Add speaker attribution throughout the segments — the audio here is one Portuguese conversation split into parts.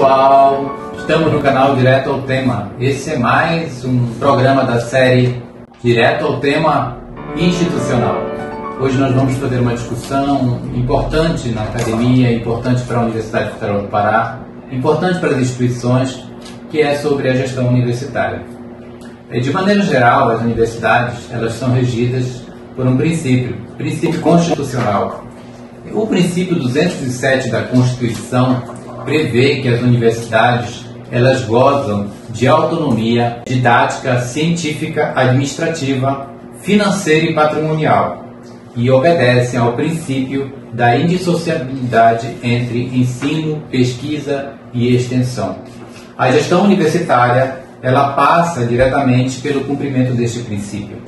Speaker 1: pessoal, estamos no canal Direto ao Tema. Esse é mais um programa da série Direto ao Tema Institucional. Hoje nós vamos fazer uma discussão importante na academia, importante para a Universidade Federal do Pará, importante para as instituições, que é sobre a gestão universitária. De maneira geral, as universidades elas são regidas por um princípio constitucional. O princípio 207 da Constituição prevê que as universidades elas gozam de autonomia didática, científica, administrativa, financeira e patrimonial e obedecem ao princípio da indissociabilidade entre ensino, pesquisa e extensão. A gestão universitária ela passa diretamente pelo cumprimento deste princípio.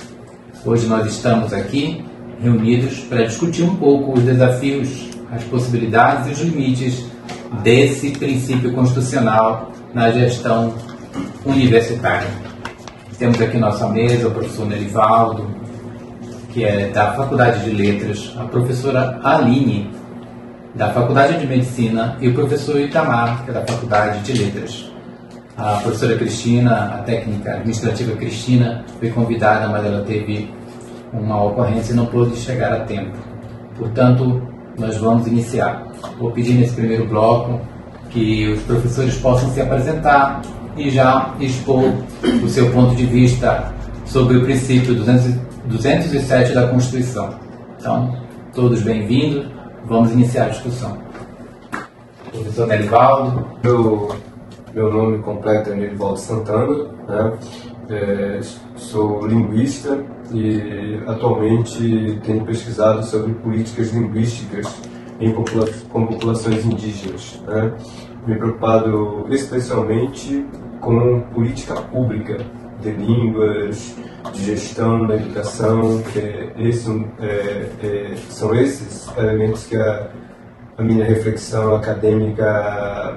Speaker 1: Hoje nós estamos aqui reunidos para discutir um pouco os desafios, as possibilidades e os limites desse princípio constitucional na gestão universitária. Temos aqui nossa mesa o professor Nerivaldo, que é da Faculdade de Letras, a professora Aline, da Faculdade de Medicina, e o professor Itamar, que é da Faculdade de Letras. A professora Cristina, a técnica administrativa Cristina, foi convidada, mas ela teve uma ocorrência e não pôde chegar a tempo. Portanto, nós vamos iniciar. Vou pedir nesse primeiro bloco que os professores possam se apresentar e já expor o seu ponto de vista sobre o princípio 207 da Constituição. Então, todos bem-vindos. Vamos iniciar a discussão. Professor Nerivaldo.
Speaker 2: Meu nome completo é Nerivaldo Santana, né? Sou linguista e atualmente tenho pesquisado sobre políticas linguísticas com populações indígenas, né? Me preocupado especialmente com política pública de línguas, de gestão da educação, são esses elementos que a minha reflexão acadêmica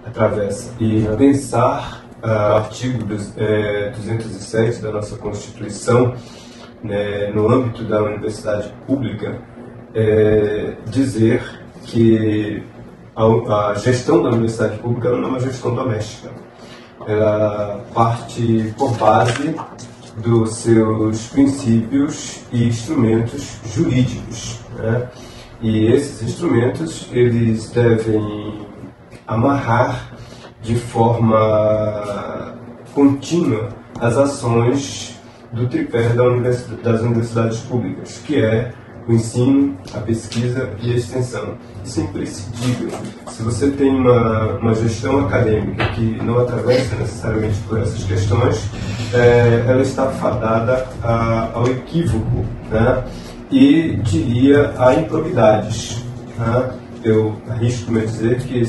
Speaker 2: atravessa. E pensar o artigo 207 da nossa Constituição, né, no âmbito da universidade pública, dizer que a gestão da universidade pública não é uma gestão doméstica. Ela parte por base dos seus princípios e instrumentos jurídicos, né? E esses instrumentos eles devem amarrar de forma contínua as ações do tripé das universidades públicas, que é o ensino, a pesquisa e a extensão. Isso é imprescindível. Se você tem uma gestão acadêmica que não atravessa necessariamente por essas questões, ela está fadada ao equívoco, né? E diria a improbidades, né? Eu arrisco-me a dizer que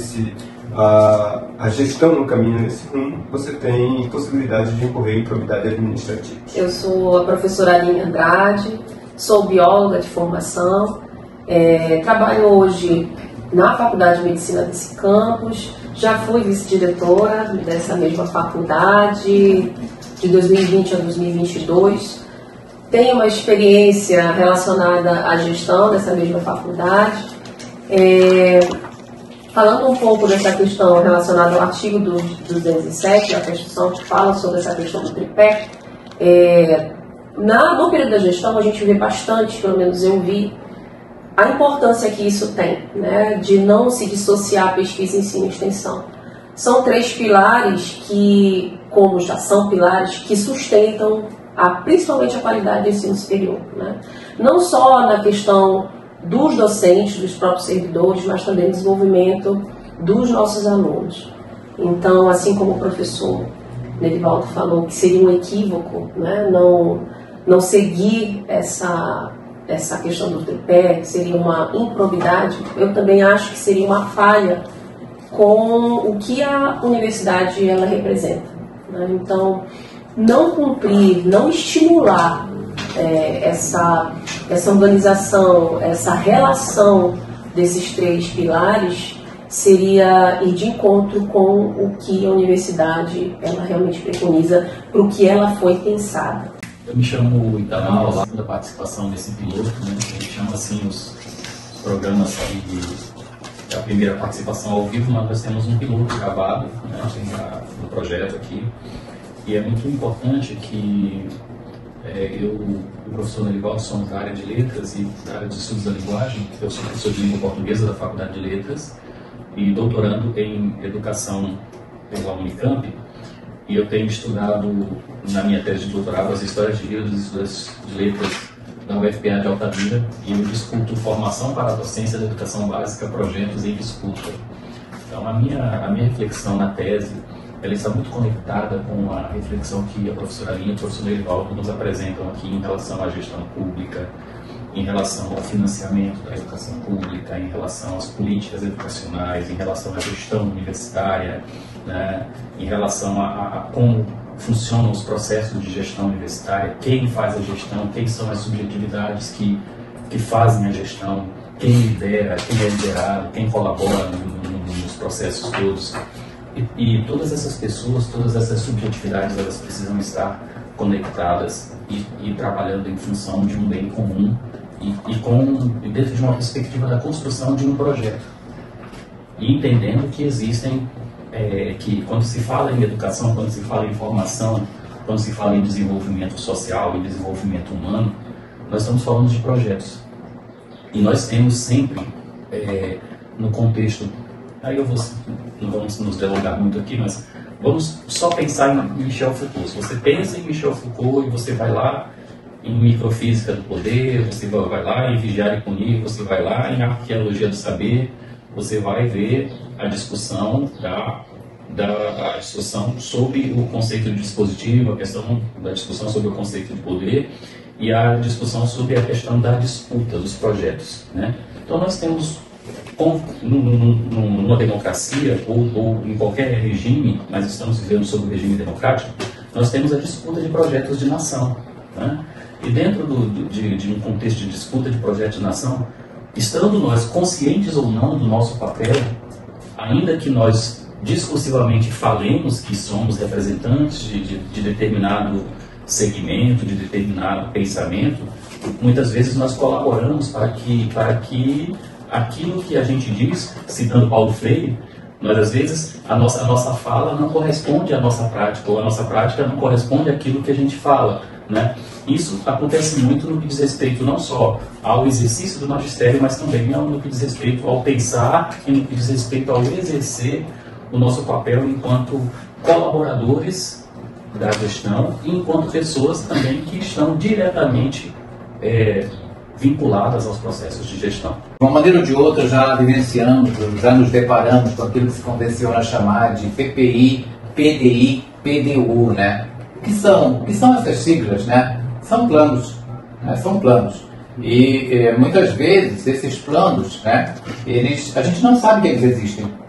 Speaker 2: a gestão não caminha nesse rumo, você tem possibilidade de incorrer em improbidade administrativa.
Speaker 3: Eu sou a professora Aline Andrade, sou bióloga de formação, trabalho hoje na Faculdade de Medicina desse campus, já fui vice-diretora dessa mesma faculdade de 2020 a 2022, tenho uma experiência relacionada à gestão dessa mesma faculdade. Falando um pouco dessa questão relacionada ao artigo 207 da Constituição, que fala sobre essa questão do tripé, no período da gestão a gente vê bastante, pelo menos eu vi, a importância que isso tem, né, de não se dissociar pesquisa, ensino e extensão. São três pilares que, como já são pilares, que sustentam principalmente a qualidade do ensino superior, né? Não só na questão dos docentes, dos próprios servidores, mas também no desenvolvimento dos nossos alunos. Então, assim como o professor Nerivaldo falou, que seria um equívoco, né, não seguir essa questão do tripé, que seria uma improbidade, eu também acho que seria uma falha com o que a universidade ela representa, né? Então, não cumprir, não estimular essa organização, essa relação desses três pilares seria ir de encontro com o que a universidade ela realmente preconiza, para o que ela foi pensada.
Speaker 4: Eu me chamo Itamar, lá da participação nesse piloto, né? A gente chama assim os programas aí a primeira participação ao vivo, mas nós temos um piloto gravado, né, no projeto aqui. E é muito importante que eu e o professor Nerivaldo somos da área de letras e da área de estudos da linguagem. Eu sou professor de língua portuguesa da Faculdade de Letras e doutorando em educação pela Unicamp. E eu tenho estudado na minha tese de doutorado as histórias de livros e histórias de letras da UFPA de Altamira, e eu discuto formação para a docência da educação básica, projetos em disputa. Então a minha reflexão na tese, ela está muito conectada com a reflexão que a professora Aline e o professor Nerivaldo nos apresentam aqui em relação à gestão pública, em relação ao financiamento da educação pública, em relação às políticas educacionais, em relação à gestão universitária, né, em relação a como funcionam os processos de gestão universitária, quem faz a gestão, quem são as subjetividades que fazem a gestão, quem lidera, quem é liderado, quem colabora nos processos todos. E todas essas pessoas, todas essas subjetividades, elas precisam estar conectadas e trabalhando em função de um bem comum e dentro de uma perspectiva da construção de um projeto. E entendendo que existem, que quando se fala em educação, quando se fala em formação, quando se fala em desenvolvimento social e desenvolvimento humano, nós estamos falando de projetos. E nós temos sempre, no contexto, aí não vamos nos delongar muito aqui, mas vamos só pensar em Michel Foucault. Se você pensa em Michel Foucault e você vai lá em microfísica do poder, você vai lá em Vigiar e Punir, você vai lá em arqueologia do saber, você vai ver a discussão a discussão sobre o conceito de dispositivo, a questão da discussão sobre o conceito de poder e a discussão sobre a questão da disputa dos projetos, né? Então nós temos, numa democracia ou em qualquer regime, mas estamos vivendo sob o regime democrático, nós temos a disputa de projetos de nação, né? E dentro de um contexto de disputa de projetos de nação, estando nós conscientes ou não do nosso papel, ainda que nós discursivamente falemos que somos representantes de determinado segmento, de determinado pensamento, muitas vezes nós colaboramos para que aquilo que a gente diz, citando Paulo Freire, nós às vezes a nossa fala não corresponde à nossa prática, ou a nossa prática não corresponde àquilo que a gente fala, né? Isso acontece muito no que diz respeito não só ao exercício do magistério, mas também no que diz respeito ao pensar e no que diz respeito ao exercer o nosso papel enquanto colaboradores da gestão e enquanto pessoas também que estão diretamente vinculadas aos processos de gestão.
Speaker 1: De uma maneira ou de outra, já vivenciamos, já nos deparamos com aquilo que se convenciona chamar de PPI, PDI, PDU, né? O que são essas siglas, né? São planos, né? São planos. E muitas vezes esses planos, né? A gente não sabe que eles existem.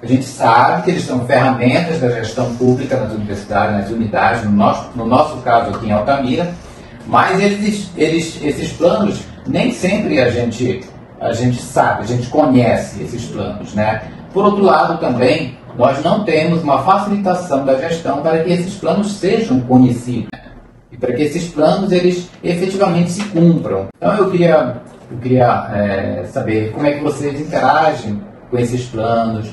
Speaker 1: A gente sabe que eles são ferramentas da gestão pública nas universidades, nas unidades, no nosso caso aqui em Altamira, mas esses planos nem sempre a gente sabe, a gente conhece esses planos, né? Por outro lado também, nós não temos uma facilitação da gestão para que esses planos sejam conhecidos, né? E para que esses planos eles efetivamente se cumpram. Então eu queria saber como é que vocês interagem com esses planos.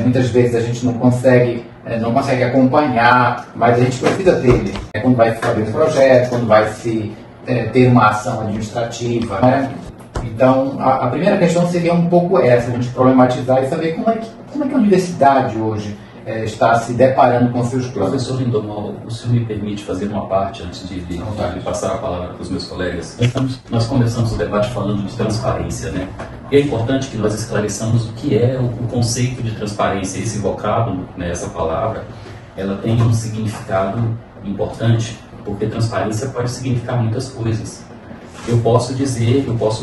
Speaker 1: Muitas vezes a gente não consegue acompanhar, mas a gente precisa dele. Quando vai se fazer um projeto, quando vai se ter uma ação administrativa, né? Então, a primeira questão seria um pouco essa, a gente problematizar e saber como é que a universidade hoje está se deparando com seus planos.
Speaker 4: Professor Lindomar, o senhor me permite fazer uma parte antes de passar a palavra para os meus colegas? Nós começamos o debate falando de transparência, né? E é importante que nós esclareçamos o que é o conceito de transparência. Esse vocábulo, né, essa palavra, ela tem um significado importante, porque transparência pode significar muitas coisas. Eu posso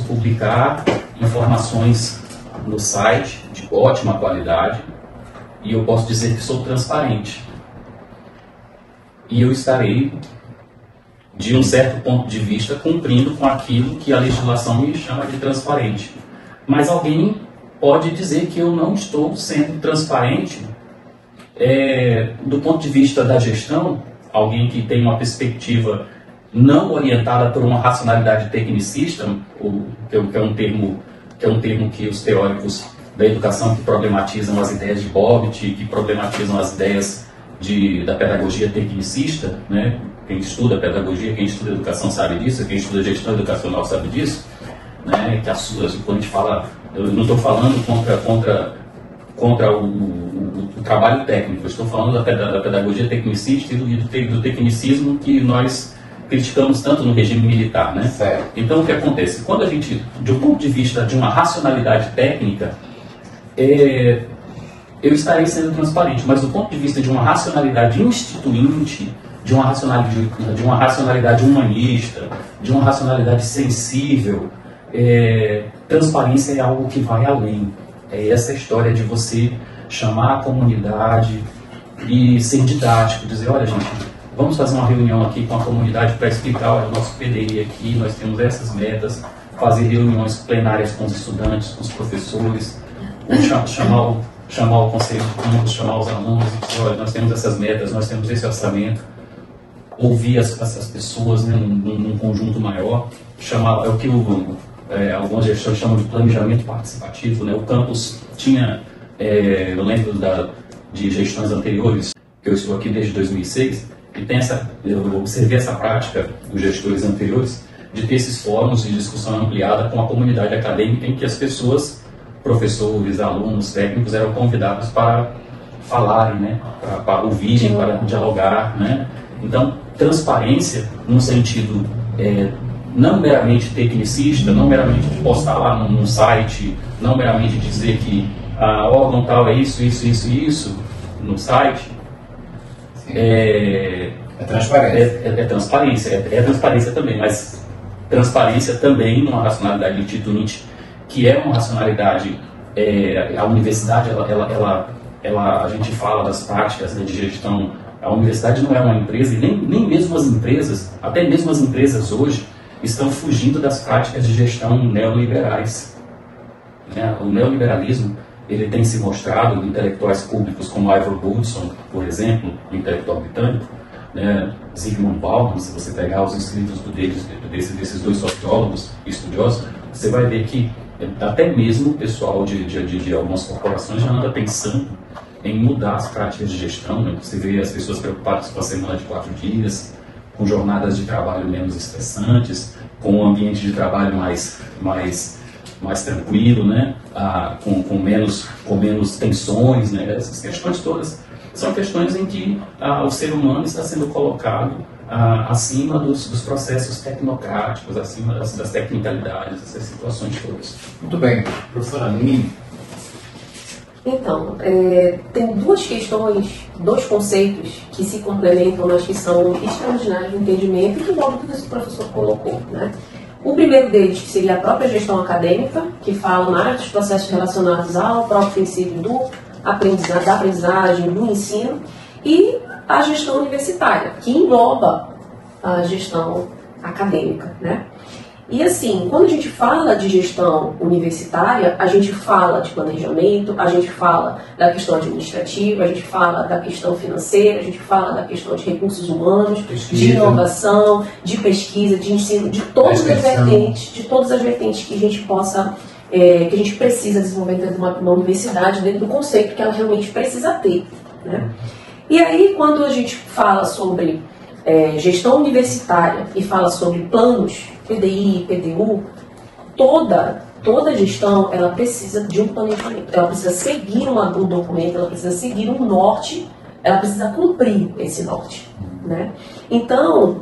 Speaker 4: publicar informações no site de ótima qualidade e eu posso dizer que sou transparente. E eu estarei, de um certo ponto de vista, cumprindo com aquilo que a legislação me chama de transparente. Mas alguém pode dizer que eu não estou sendo transparente do ponto de vista da gestão, alguém que tem uma perspectiva não orientada por uma racionalidade tecnicista, que é um termo que os teóricos da educação que problematizam as ideias de Bobbitt, que problematizam as ideias da pedagogia tecnicista, né? Quem estuda pedagogia, quem estuda educação sabe disso, quem estuda gestão educacional sabe disso, né? Que quando a gente fala, eu não estou falando contra o trabalho técnico, eu estou falando da pedagogia tecnicista e do tecnicismo que nós criticamos tanto no regime militar, né?
Speaker 1: Certo.
Speaker 4: Então o que acontece? Quando a gente, do ponto de vista de uma racionalidade técnica, eu estarei sendo transparente, mas do ponto de vista de uma racionalidade instituinte, de uma racionalidade humanista, de uma racionalidade sensível, transparência é algo que vai além. É essa história de você chamar a comunidade e ser didático, dizer, olha gente, vamos fazer uma reunião aqui com a comunidade para explicar, olha, o nosso PDI aqui, nós temos essas metas, fazer reuniões plenárias com os estudantes, com os professores, chamar o conselho de campus, chamar os alunos e dizer, olha, nós temos essas metas, nós temos esse orçamento, ouvir essas pessoas, né, num conjunto maior, é o que algumas gestões chamam de planejamento participativo, né? O campus tinha, eu lembro de gestões anteriores, que eu estou aqui desde 2006, e eu observei essa prática dos gestores anteriores, de ter esses fóruns de discussão ampliada com a comunidade acadêmica, em que as pessoas, professores, alunos, técnicos, eram convidados para falarem, né? Para ouvirem, para dialogar, né? Então, transparência no sentido não meramente tecnicista, não meramente de postar lá num site, não meramente dizer que a órgão tal é isso no site. É transparência. É transparência também, mas transparência também numa racionalidade instituinte, que é uma racionalidade, a universidade, a gente fala das práticas, né, de gestão. A universidade não é uma empresa, e nem mesmo as empresas, até mesmo as empresas hoje, estão fugindo das práticas de gestão neoliberais. Né? O neoliberalismo, ele tem se mostrado, intelectuais públicos como Ivor Goodson, por exemplo, um intelectual britânico, né? Zygmunt Bauman, se você pegar os escritos desses dois sociólogos estudiosos, você vai ver que até mesmo o pessoal de algumas corporações já anda pensando em mudar as práticas de gestão, né? Você vê as pessoas preocupadas com a semana de 4 dias, com jornadas de trabalho menos estressantes, com um ambiente de trabalho mais tranquilo, né? Com menos tensões, né? Essas questões todas são questões em que o ser humano está sendo colocado acima dos processos tecnocráticos, acima das tecnicalidades, essas situações todas.
Speaker 1: Muito bem. Professora Aline.
Speaker 3: Então, tem duas questões, dois conceitos que se complementam, mas que são extraordinários no entendimento e que envolvem tudo isso que o professor colocou, né? O primeiro deles, que seria a própria gestão acadêmica, que fala mais dos processos relacionados ao próprio princípio da aprendizagem, do ensino, e a gestão universitária, que engloba a gestão acadêmica, né? E assim, quando a gente fala de gestão universitária, a gente fala de planejamento, a gente fala da questão administrativa, a gente fala da questão financeira, a gente fala da questão de recursos humanos, de inovação, de pesquisa, de ensino, de todas as vertentes que a gente possa, que a gente precisa desenvolver dentro de uma universidade, dentro do conceito que ela realmente precisa ter, né? E aí, quando a gente fala sobre gestão universitária e fala sobre planos, PDI, PDU, toda gestão, ela precisa de um planejamento, ela precisa seguir um documento, ela precisa seguir um norte, ela precisa cumprir esse norte, né? Então,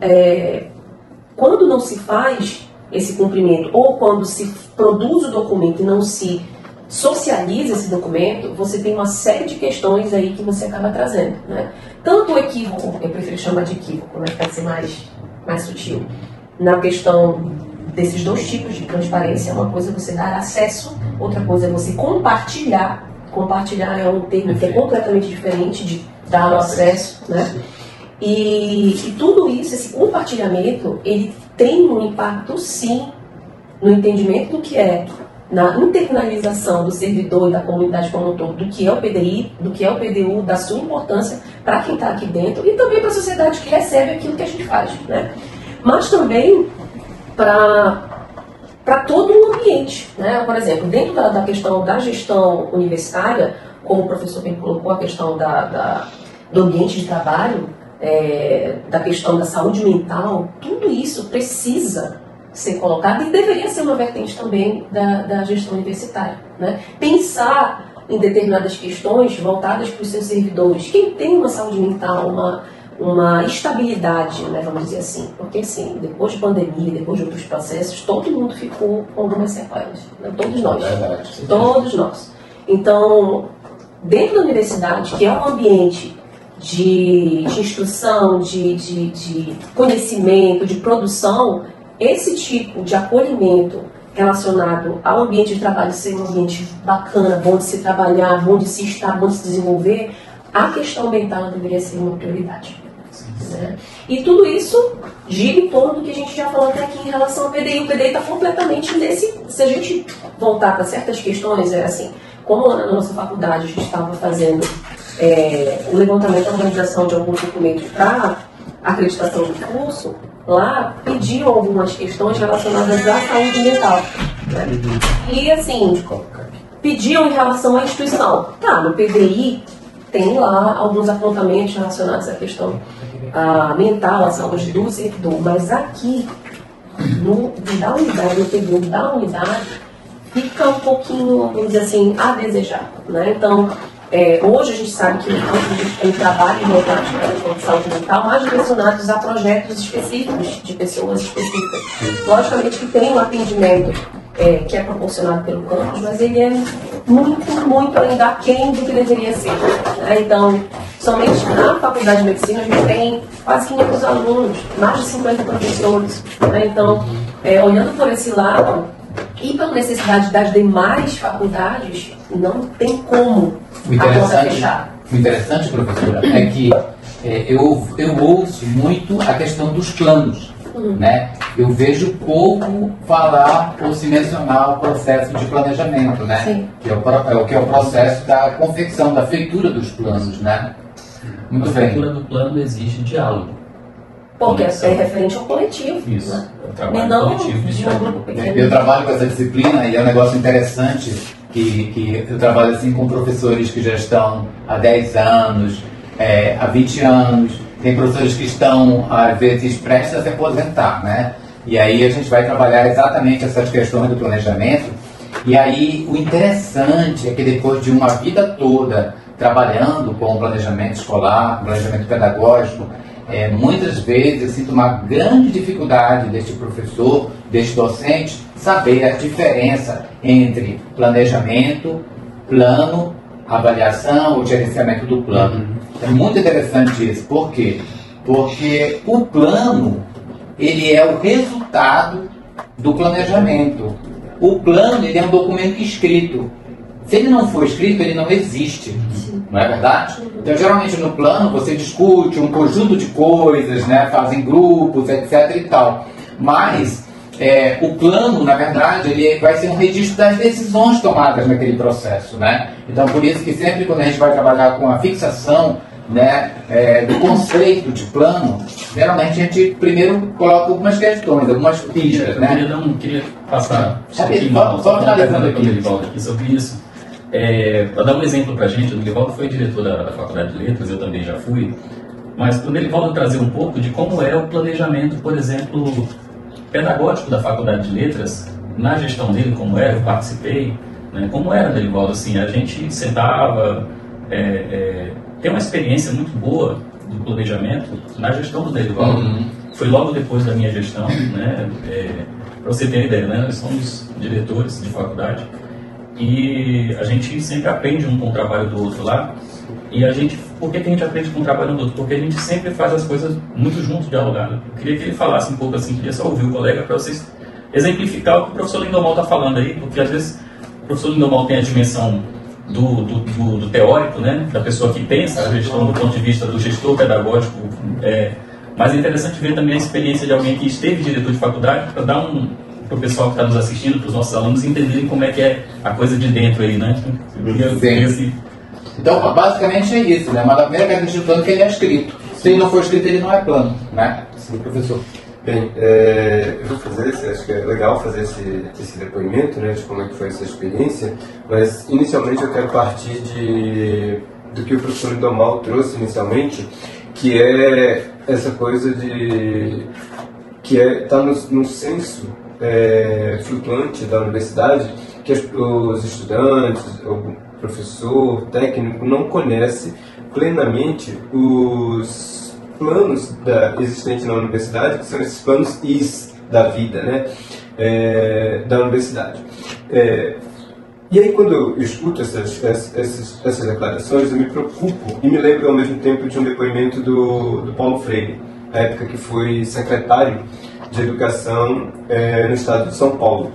Speaker 3: quando não se faz esse cumprimento, ou quando se produz o documento e não se socializa esse documento, você tem uma série de questões aí que você acaba trazendo, né? Tanto o equívoco, eu prefiro chamar de equívoco, né, para ser mais sutil, na questão desses dois tipos de transparência. Uma coisa é você dar acesso, outra coisa é você compartilhar. Compartilhar é um termo que é completamente diferente de dar o acesso, né? E tudo isso, esse compartilhamento, ele tem um impacto, sim, no entendimento do que é, na internalização do servidor e da comunidade como um todo, do que é o PDI, do que é o PDU, da sua importância para quem está aqui dentro e também para a sociedade que recebe aquilo que a gente faz, né? Mas também para todo o ambiente, né? Por exemplo, dentro da questão da gestão universitária, como o professor bem colocou, a questão do ambiente de trabalho, da questão da saúde mental, tudo isso precisa ser colocado e deveria ser uma vertente também da gestão universitária, né? Pensar em determinadas questões voltadas para os seus servidores. Quem tem uma saúde mental, uma estabilidade, né, vamos dizer assim, porque assim, depois de pandemia, depois de outros processos, todo mundo ficou com algumas sequelas, né? Todos nós. Todos nós. Então, dentro da universidade, que é um ambiente de instrução, de conhecimento, de produção, esse tipo de acolhimento relacionado ao ambiente de trabalho ser um ambiente bacana, bom de se trabalhar, bom de se estar, bom de se desenvolver, a questão ambiental deveria ser uma prioridade. Né? E tudo isso gira em torno do que a gente já falou até aqui em relação ao PDI. O PDI está completamente nesse... Se a gente voltar para certas questões, assim, como na nossa faculdade a gente estava fazendo o levantamento da organização de alguns documentos para acreditação do curso, lá pediam algumas questões relacionadas à saúde mental. Né? E assim, pediam em relação à instituição. Tá, no PDI tem lá alguns apontamentos relacionados à questão mental, à saúde do servidor, mas aqui, da unidade, no PDI da unidade, fica um pouquinho, vamos dizer assim, a desejar. Né? Então, hoje a gente sabe que a gente tem trabalhos voltados para a saúde mental mais direcionados a projetos específicos, de pessoas específicas. Logicamente que tem um atendimento que é proporcionado pelo campus, mas ele é muito ainda aquém do que deveria ser. Né? Então, somente na Faculdade de Medicina a gente tem quase 500 alunos, mais de 50 professores. Né? Então, olhando por esse lado, e pela necessidade das demais faculdades, não tem como a conta fechar.
Speaker 1: O interessante, professora, é que eu ouço muito a questão dos planos. Né? Eu vejo pouco falar ou se mencionar o processo de planejamento, né?
Speaker 3: Sim.
Speaker 1: Que é o processo da confecção, da feitura dos planos, né? Muito bem.
Speaker 4: A feitura do plano exige diálogo.
Speaker 3: Porque é referente ao coletivo.
Speaker 4: Isso.
Speaker 3: Né?
Speaker 4: É o trabalho coletivo
Speaker 3: de um grupo pequeno.
Speaker 1: Eu trabalho com essa disciplina e é um negócio interessante que eu trabalho assim com professores que já estão há 10 anos, há 20 anos. Tem professores que estão, às vezes, prestes a se aposentar, né? E aí a gente vai trabalhar exatamente essas questões do planejamento. E aí o interessante é que depois de uma vida toda trabalhando com o planejamento escolar, com o planejamento pedagógico, muitas vezes eu sinto uma grande dificuldade deste professor, deste docente, saber a diferença entre planejamento, plano, avaliação ou gerenciamento do plano. É muito interessante isso. Por quê? Porque o plano, ele é o resultado do planejamento. O plano, ele é um documento escrito. Se ele não for escrito, ele não existe. Não é verdade? Então, geralmente no plano, você discute um conjunto de coisas, né? Fazem grupos, etc. e tal. Mas o plano, na verdade, ele vai ser um registro das decisões tomadas naquele processo, né? Então, por isso que sempre quando a gente vai trabalhar com a fixação, né, do conceito de plano, geralmente a gente primeiro coloca algumas questões, algumas pistas, né?
Speaker 4: Eu queria passar
Speaker 1: só finalizando aqui
Speaker 4: sobre isso. Para dar um exemplo para a gente, o Nelivaldo foi diretor da Faculdade de Letras, eu também já fui, mas o Nelivaldo trazer um pouco de como é o planejamento, por exemplo, pedagógico da Faculdade de Letras, na gestão dele, como era, eu participei, né, como era, Nelivaldo, assim, a gente sentava, tem uma experiência muito boa do planejamento na gestão do Nelivaldo. Foi logo depois da minha gestão, né, para você ter ideia, né, nós somos diretores de faculdade e a gente sempre aprende um com o trabalho do outro lá. E por que a gente aprende com o trabalho do outro? Porque a gente sempre faz as coisas muito juntos, dialogado. Eu queria que ele falasse um pouco assim, queria só ouvir o colega para vocês exemplificar o que o professor Lindomal está falando aí, porque às vezes o professor Lindomal tem a dimensão do teórico, né, da pessoa que pensa a gestão do ponto de vista do gestor pedagógico, mas é interessante ver também a experiência de alguém que esteve diretor de faculdade, para dar para o pessoal que está nos assistindo, para os nossos alunos entenderem como é que é a coisa de dentro aí, né?
Speaker 1: Então, basicamente é isso, né? Mas a primeira característica do plano é que ele é escrito. Se ele não for escrito, ele não é plano, né? Sim, professor.
Speaker 2: Bem, eu vou fazer, acho que é legal fazer esse depoimento, né, de como é que foi essa experiência, mas inicialmente eu quero partir do que o professor Domal trouxe inicialmente, que é essa coisa que está no senso flutuante da universidade, que os estudantes, o professor, o técnico não conhece plenamente os planos existentes na universidade, que são esses planos is da vida, né, da universidade. E aí, quando eu escuto essas declarações, eu me preocupo e me lembro ao mesmo tempo de um depoimento do Paulo Freire, na época que foi secretário de Educação no estado de São Paulo.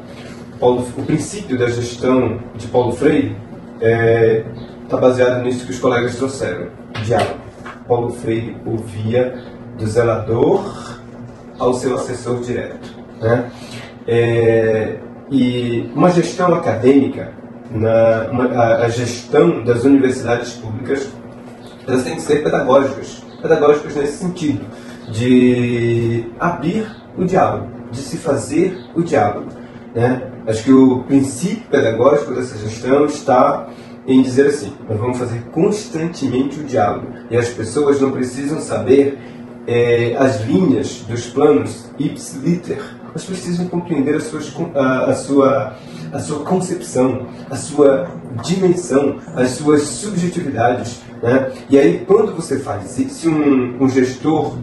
Speaker 2: O princípio da gestão de Paulo Freire está baseado nisso que os colegas trouxeram, diálogo. Paulo Freire ouvia do zelador ao seu assessor direto, né? E uma gestão acadêmica, a gestão das universidades públicas, elas têm que ser pedagógicas nesse sentido, de abrir o diálogo, de se fazer o diálogo, né? Acho que o princípio pedagógico dessa gestão está em dizer assim: nós vamos fazer constantemente o diálogo, e as pessoas não precisam saber as linhas dos planos ipsiliter, mas precisam compreender a sua concepção, a sua dimensão, as suas subjetividades, né? E aí, quando você faz isso, se um gestor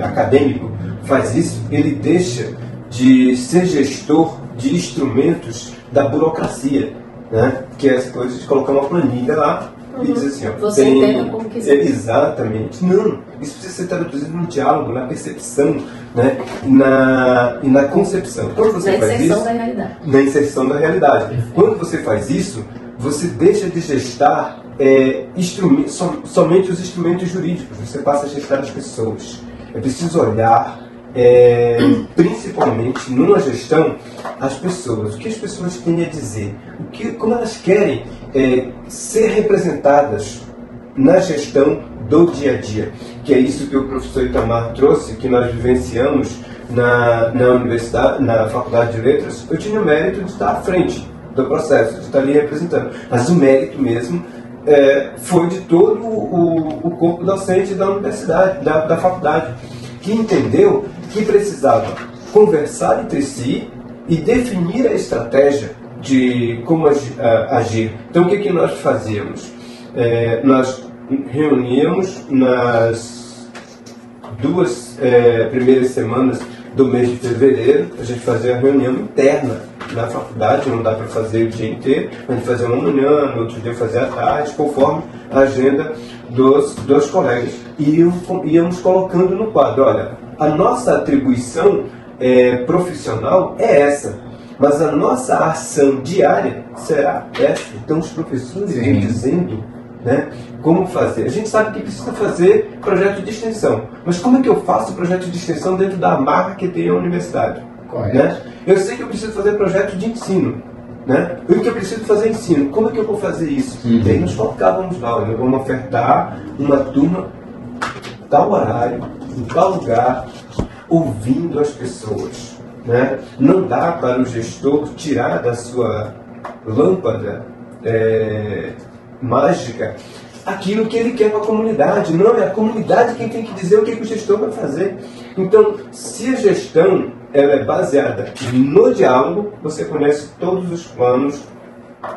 Speaker 2: acadêmico faz isso, ele deixa de ser gestor de instrumentos da burocracia, né? Que é essa coisa de colocar uma planilha lá e dizer assim, ó,
Speaker 3: você entenda como quiser.
Speaker 2: Exatamente. Não, isso precisa ser traduzido no diálogo, na percepção, né? E na concepção. Quando você faz isso,
Speaker 3: da realidade.
Speaker 2: Na inserção da realidade. Quando você faz isso, você deixa de gestar somente os instrumentos jurídicos, você passa a gestar as pessoas. É preciso olhar principalmente numa gestão, as pessoas, o que as pessoas têm a dizer, como elas querem ser representadas na gestão do dia a dia, que é isso que o professor Itamar trouxe, que nós vivenciamos na universidade, na Faculdade de Letras. Eu tinha o mérito de estar à frente do processo, de estar ali representando, mas o mérito mesmo foi de todo o corpo docente da universidade, da faculdade, que entendeu que precisava conversar entre si e definir a estratégia de como agir. Então, o que nós fazíamos? Nós reuníamos nas 2 primeiras semanas do mês de fevereiro, a gente fazia a reunião interna na faculdade, não dá para fazer o dia inteiro, a gente fazia uma manhã, no outro dia fazia à tarde, conforme a agenda dos colegas. E íamos colocando no quadro, olha, a nossa atribuição profissional é essa, mas a nossa ação diária será essa. Então os professores vêm dizendo, né, como fazer. A gente sabe que precisa fazer projeto de extensão, mas como é que eu faço projeto de extensão dentro da amarra que tem a universidade? Né? Eu sei que eu preciso fazer projeto de ensino, né? Eu que eu preciso fazer ensino, como é que eu vou fazer isso? E aí nós colocávamos lá, olha, vamos ofertar uma turma tal horário, em tal lugar, ouvindo as pessoas, né? Não dá para o gestor tirar da sua lâmpada mágica aquilo que ele quer para a comunidade. Não, é a comunidade quem tem que dizer o que o gestor vai fazer. Então, se a gestão ela é baseada no diálogo, você conhece todos os planos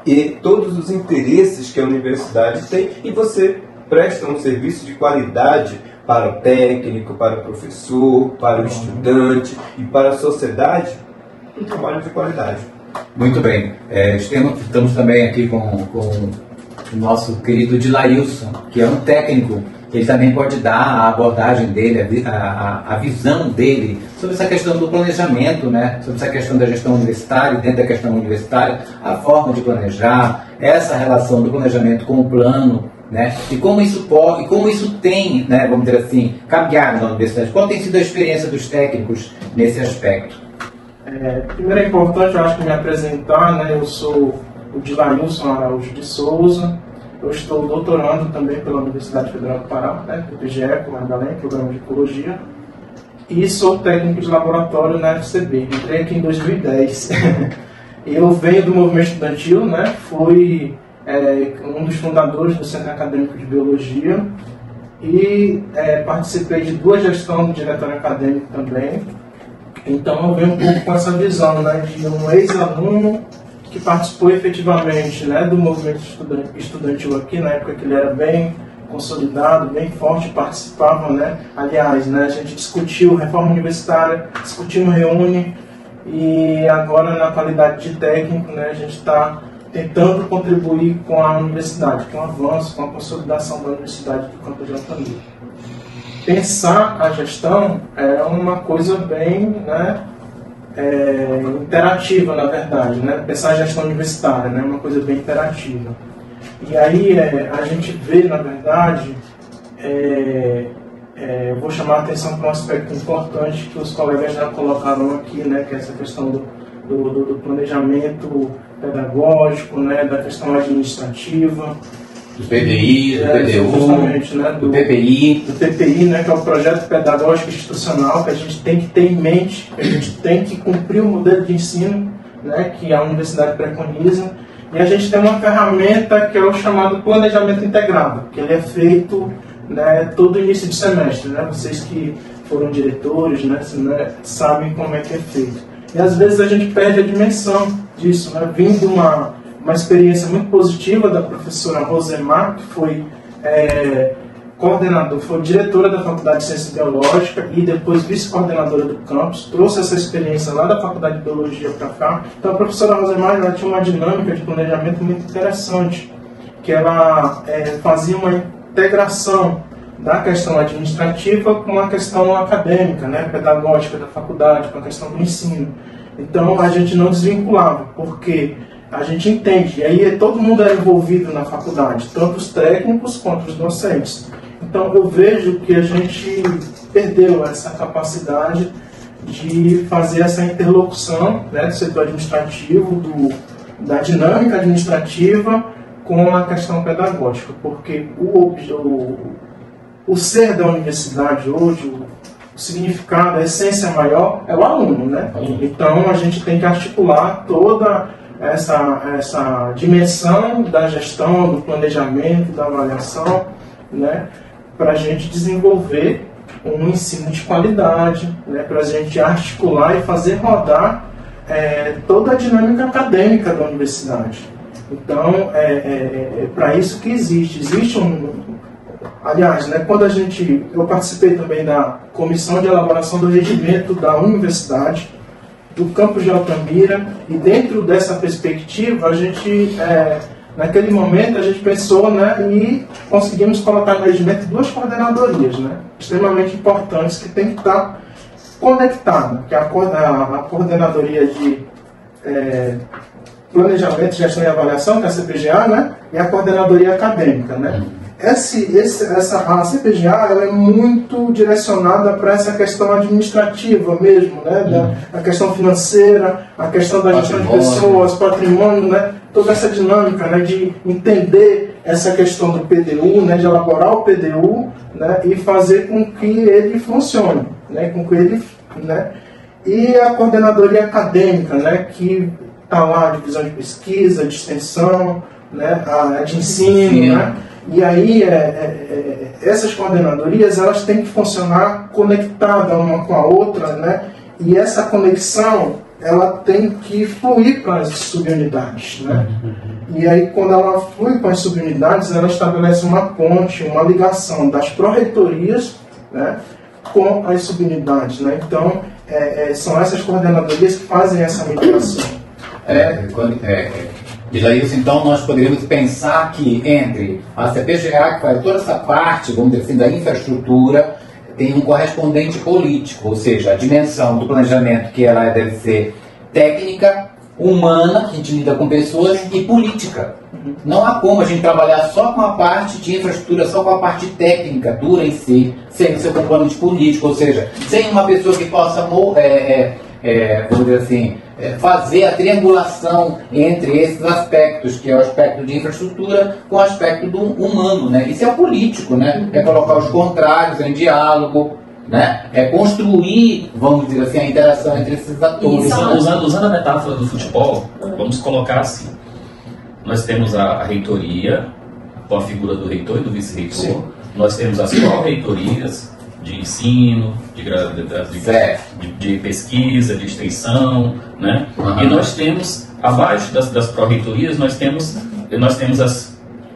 Speaker 2: e todos os interesses que a universidade tem, e você presta um serviço de qualidade para o técnico, para o professor, para o estudante e para a sociedade, um trabalho de qualidade.
Speaker 1: Muito bem. Estamos também aqui com o nosso querido Dilailson, que é um técnico. Ele também pode dar a abordagem dele, a visão dele sobre essa questão do planejamento, né? Sobre essa questão da gestão universitária, dentro da questão universitária, a forma de planejar, essa relação do planejamento com o plano, né? E como isso tem, né, vamos dizer assim, caminhado na universidade. Qual tem sido a experiência dos técnicos nesse aspecto?
Speaker 5: Primeiro é importante, eu acho, que me apresentar, né? Eu sou o Dilailson Araújo de Souza. Eu estou doutorando também pela Universidade Federal do Pará, né, PPGE, com Magdalena, Programa de Ecologia. e sou técnico de laboratório na FCB. Entrei aqui em 2010. Eu venho do movimento estudantil, né? Fui um dos fundadores do Centro Acadêmico de Biologia e participei de 2 gestões do diretório acadêmico também. Então eu venho um pouco com essa visão, né, de um ex-aluno que participou efetivamente, né, do movimento estudantil aqui, na época que ele era bem consolidado, bem forte, participava, né? Aliás, né, a gente discutiu reforma universitária, discutimos Reúne, e agora na qualidade de técnico, né, a gente está tentando contribuir com a universidade, com o avanço, com a consolidação da universidade do Campus de Altamira. Pensar a gestão é uma coisa bem, né, interativa, na verdade, né? Pensar a gestão universitária, né, é uma coisa bem interativa. E aí a gente vê, na verdade, eu vou chamar a atenção para um aspecto importante que os colegas já colocaram aqui, né, que é essa questão do planejamento pedagógico, né, da questão administrativa,
Speaker 1: do PDI, do PDU,
Speaker 5: justamente, né, do
Speaker 1: TPI.
Speaker 5: Do TPI, né, que é o Projeto Pedagógico Institucional, que a gente tem que ter em mente, que a gente tem que cumprir o modelo de ensino, né, que a universidade preconiza. E a gente tem uma ferramenta que é o chamado planejamento integrado, que ele é feito, né, todo início de semestre, né? Vocês que foram diretores, né, sabem como é que é feito. E às vezes a gente perde a dimensão disso, né? Vindo uma experiência muito positiva da professora Rosemar, que foi foi diretora da Faculdade de Ciência Biológica e depois vice-coordenadora do campus, trouxe essa experiência lá da Faculdade de Biologia para cá. Então a professora Rosemar, ela tinha uma dinâmica de planejamento muito interessante, que ela fazia uma integração da questão administrativa com a questão acadêmica, né, pedagógica da faculdade, com a questão do ensino. Então a gente não desvinculava, porque a gente entende, e aí todo mundo é envolvido na faculdade, tanto os técnicos quanto os docentes. Então eu vejo que a gente perdeu essa capacidade de fazer essa interlocução, né, do setor administrativo, da dinâmica administrativa com a questão pedagógica, porque o ser da universidade hoje, o significado, a essência maior é o aluno, né? Então a gente tem que articular toda essa dimensão da gestão, do planejamento, da avaliação, né, para a gente desenvolver um ensino de qualidade, né, para a gente articular e fazer rodar toda a dinâmica acadêmica da universidade. Então, é para isso que existe aliás, né, eu participei também da comissão de elaboração do regimento da universidade, do campus de Altamira, e dentro dessa perspectiva, a gente, naquele momento, a gente pensou, né, e conseguimos colocar no regimento 2 coordenadorias, né, extremamente importantes, que tem que estar conectada, que é a coordenadoria de Planejamento, Gestão e Avaliação, que é a CPGA, né, e a coordenadoria acadêmica, né. A CPGA, ela é muito direcionada para essa questão administrativa mesmo, né? A questão financeira, a questão da gestão de pessoas, patrimônio, né? Toda essa dinâmica, né, de entender essa questão do PDU, né, de elaborar o PDU, né, e fazer com que ele funcione, né, e a coordenadoria acadêmica, né, que está lá a divisão de pesquisa, de extensão, né, a de ensino, né? E aí, essas coordenadorias, elas têm que funcionar conectadas uma com a outra, né? E essa conexão, ela tem que fluir para as subunidades, né? E aí, quando ela flui para as subunidades, ela estabelece uma ponte, uma ligação das pró-reitorias, né, com as subunidades, né? Então, são essas coordenadorias que fazem essa mediação.
Speaker 1: Jailson, então nós poderíamos pensar que entre a CPGA, que faz toda essa parte, vamos dizer assim, da infraestrutura, tem um correspondente político, ou seja, a dimensão do planejamento, que ela deve ser técnica, humana, que a gente lida com pessoas, e política. Não há como a gente trabalhar só com a parte de infraestrutura, só com a parte técnica, dura em si, sem o seu componente político, ou seja, sem uma pessoa que possa, vamos dizer assim, fazer a triangulação entre esses aspectos, que é o aspecto de infraestrutura com o aspecto do humano, né? Isso é o político, né? É colocar os contrários em diálogo, né? É construir, vamos dizer assim, a interação entre esses atores.
Speaker 4: Usando a metáfora do futebol, vamos colocar assim. Nós temos a reitoria, com a figura do reitor e do vice-reitor. Nós temos as pró-reitorias de ensino, de pesquisa, de extensão, né? E nós temos, abaixo das pró-reitorias, nós temos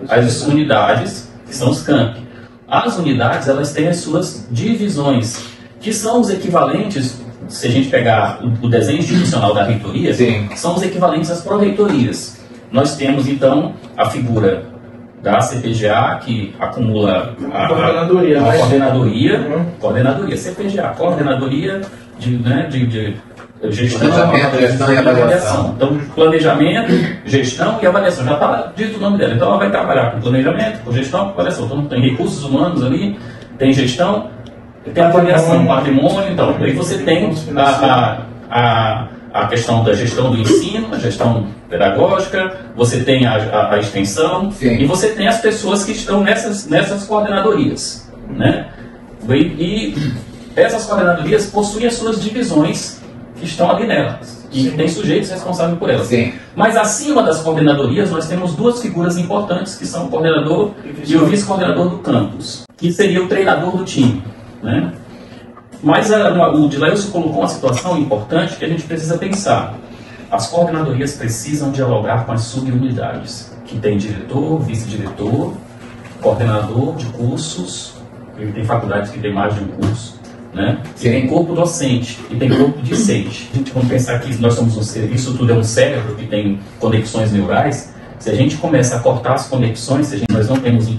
Speaker 4: as unidades, que são os campi. As unidades, elas têm as suas divisões, que são os equivalentes, se a gente pegar o desenho institucional da reitoria, são os equivalentes às pró-reitorias. Nós temos, então, a figura da CPGA, que acumula a coordenadoria, CPGA, coordenadoria de gestão e avaliação. Então, planejamento, gestão e avaliação. Já está dito o nome dela. Então, ela vai trabalhar com planejamento, com gestão e avaliação. Então, tem recursos humanos ali, tem gestão, tem avaliação, patrimônio. Então, aí você tem a questão da gestão do ensino, a gestão pedagógica, você tem a extensão, e você tem as pessoas que estão nessas coordenadorias, né? E essas coordenadorias possuem as suas divisões que estão ali nelas, e tem sujeitos responsáveis por elas. Mas acima das coordenadorias nós temos duas figuras importantes, que são o coordenador e o vice-coordenador do campus, que seria o treinador do time, né? Mas o Dilailson colocou uma situação importante que a gente precisa pensar. As coordenadorias precisam dialogar com as subunidades, que tem diretor, vice-diretor, coordenador de cursos, e tem faculdades que tem mais de um curso, né? E tem corpo docente, e tem corpo discente. A gente vamos pensar que nós somos isso tudo é um cérebro que tem conexões neurais. Se a gente começa a cortar as conexões, nós não temos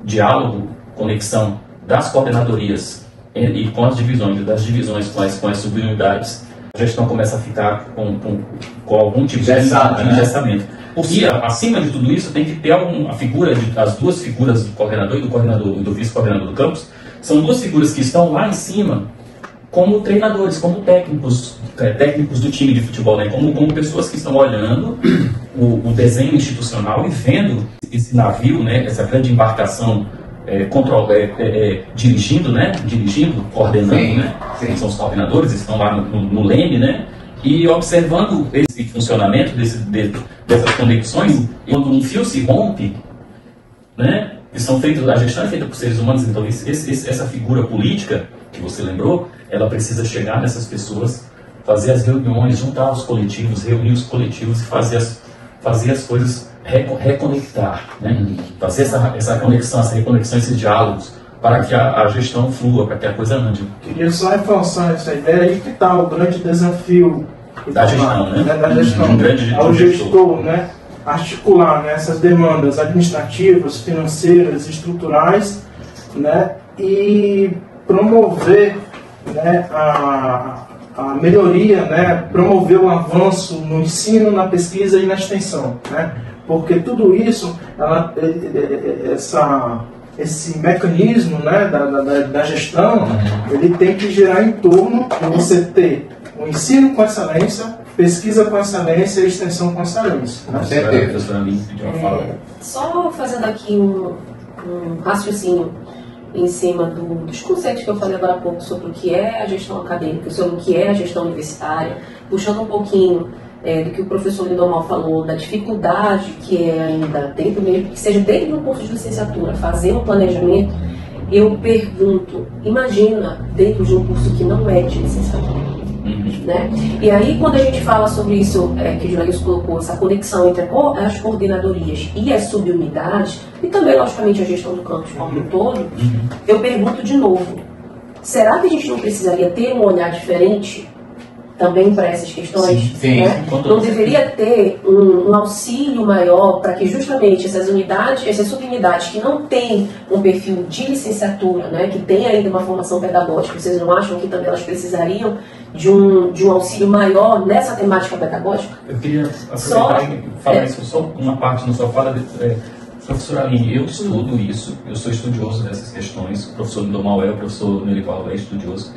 Speaker 4: diálogo, conexão das coordenadorias e com as divisões, das divisões com as subunidades, a gestão começa a ficar com algum tipo de engessamento. Porque acima de tudo isso tem que ter a figura, as duas figuras do coordenador e do vice-coordenador do campus, são duas figuras que estão lá em cima como treinadores, como técnicos do time de futebol, né? como pessoas que estão olhando o desenho institucional e vendo esse navio, né? Essa grande embarcação dirigindo, coordenando, né? São os coordenadores, estão lá no leme, né? E observando esse funcionamento dessas conexões, e quando um fio se rompe, né? A gestão é feita por seres humanos, então essa figura política que você lembrou, ela precisa chegar nessas pessoas, fazer as reuniões, juntar os coletivos, reunir os coletivos e fazer as coisas reconectar, né? Fazer essa conexão, essa reconexão, esses diálogos, para que a gestão flua, para que a coisa ande.
Speaker 5: Queria só reforçar essa ideia aí que está o grande desafio
Speaker 4: da gestão, né?
Speaker 5: Da gestão, ao gestor, né? Articular, né, essas demandas administrativas, financeiras, estruturais, né? E promover, né, a melhoria, né? Promover o avanço no ensino, na pesquisa e na extensão, né? Porque tudo isso, esse mecanismo, né, da gestão, ele tem que girar em torno de você ter o ensino com excelência, pesquisa com excelência e extensão com excelência.
Speaker 1: Com certeza.
Speaker 3: Só fazendo aqui um raciocínio em cima dos conceitos que eu falei agora há pouco sobre o que é a gestão acadêmica, sobre o que é a gestão universitária, puxando um pouquinho do que o professor Lindomar falou, da dificuldade que é ainda, dentro mesmo, que seja dentro do curso de licenciatura, fazer um planejamento. Eu pergunto, imagina dentro de um curso que não é de licenciatura. Né? E aí, quando a gente fala sobre isso, que o Dilailson colocou, essa conexão entre as coordenadorias e as subunidades, e também, logicamente, a gestão do campus como um todo, eu pergunto de novo, será que a gente não precisaria ter um olhar diferente também para essas questões?
Speaker 4: Sim,
Speaker 3: né? Não deveria ter um auxílio maior para que justamente essas unidades, essas subunidades que não têm um perfil de licenciatura, né, que tem ainda uma formação pedagógica, vocês não acham que também elas precisariam de um auxílio maior nessa temática pedagógica?
Speaker 4: Eu queria aproveitar e falar isso, só uma parte na sua fala. Professor Aline, eu estudo isso, eu sou estudioso dessas questões, o professor Lindomar o professor Nerival é estudioso,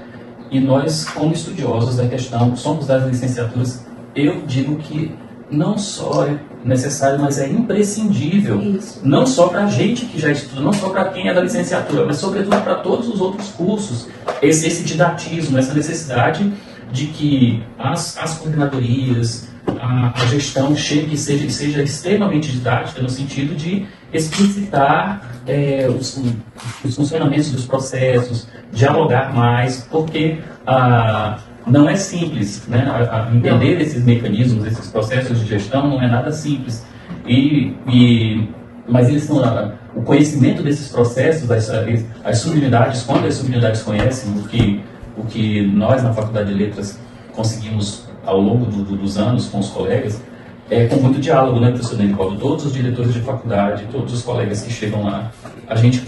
Speaker 4: e nós, como estudiosos da questão, somos das licenciaturas, eu digo que não só é necessário, mas é imprescindível.
Speaker 3: Isso.
Speaker 4: Não só para a gente que já estuda, não só para quem é da licenciatura, mas sobretudo para todos os outros cursos. Esse didatismo, essa necessidade de que as coordenadorias, a gestão seja extremamente didática, no sentido de explicitar os funcionamentos dos processos, dialogar mais, porque não é simples, né? Entender esses mecanismos, esses processos de gestão não é nada simples. Mas eles são o conhecimento desses processos, as subunidades, quando as subunidades conhecem o que nós na Faculdade de Letras conseguimos ao longo dos anos com os colegas, com muito diálogo, né, professor Nerivaldo? Todos os diretores de faculdade, todos os colegas que chegam lá, a gente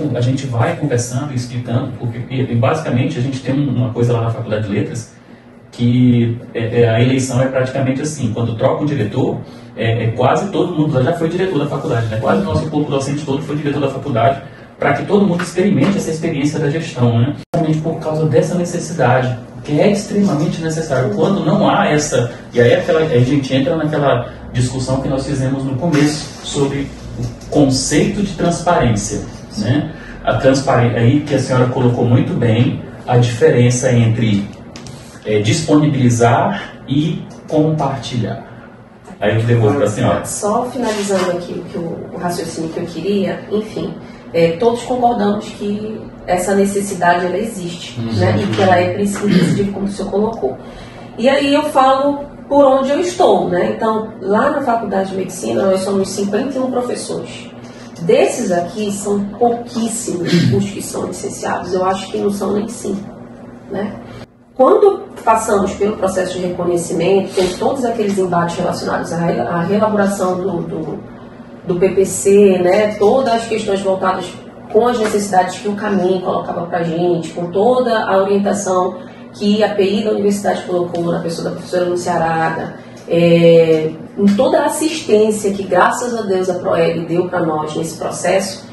Speaker 4: vai conversando e explicando, porque basicamente a gente tem uma coisa lá na Faculdade de Letras, que a eleição é praticamente assim, quando troca o diretor, quase todo mundo já foi diretor da faculdade, né? Quase o nosso corpo docente todo foi diretor da faculdade, para que todo mundo experimente essa experiência da gestão, né? Justamente por causa dessa necessidade, que é extremamente necessário. Quando não há essa... E aí a gente entra naquela discussão que nós fizemos no começo, sobre o conceito de transparência, né? A transparência, aí que a senhora colocou muito bem, a diferença entre disponibilizar e compartilhar. Aí eu devolvo para a senhora.
Speaker 3: Só finalizando aqui o raciocínio que eu queria, enfim, todos concordamos que essa necessidade ela existe, né? E que ela é imprescindível, como o senhor colocou. E aí eu falo por onde eu estou, né? Então, lá na Faculdade de Medicina, nós somos 51 professores. Desses aqui, são pouquíssimos os que são licenciados. Eu acho que não são nem 5, né? Quando passamos pelo processo de reconhecimento, tem todos aqueles embates relacionados à reelaboração do PPC, né? Todas as questões voltadas com as necessidades que o Caminho colocava para a gente, com toda a orientação que a PI da Universidade colocou na pessoa da professora Lúcia Araga, em toda a assistência que, graças a Deus, a ProEB deu para nós nesse processo,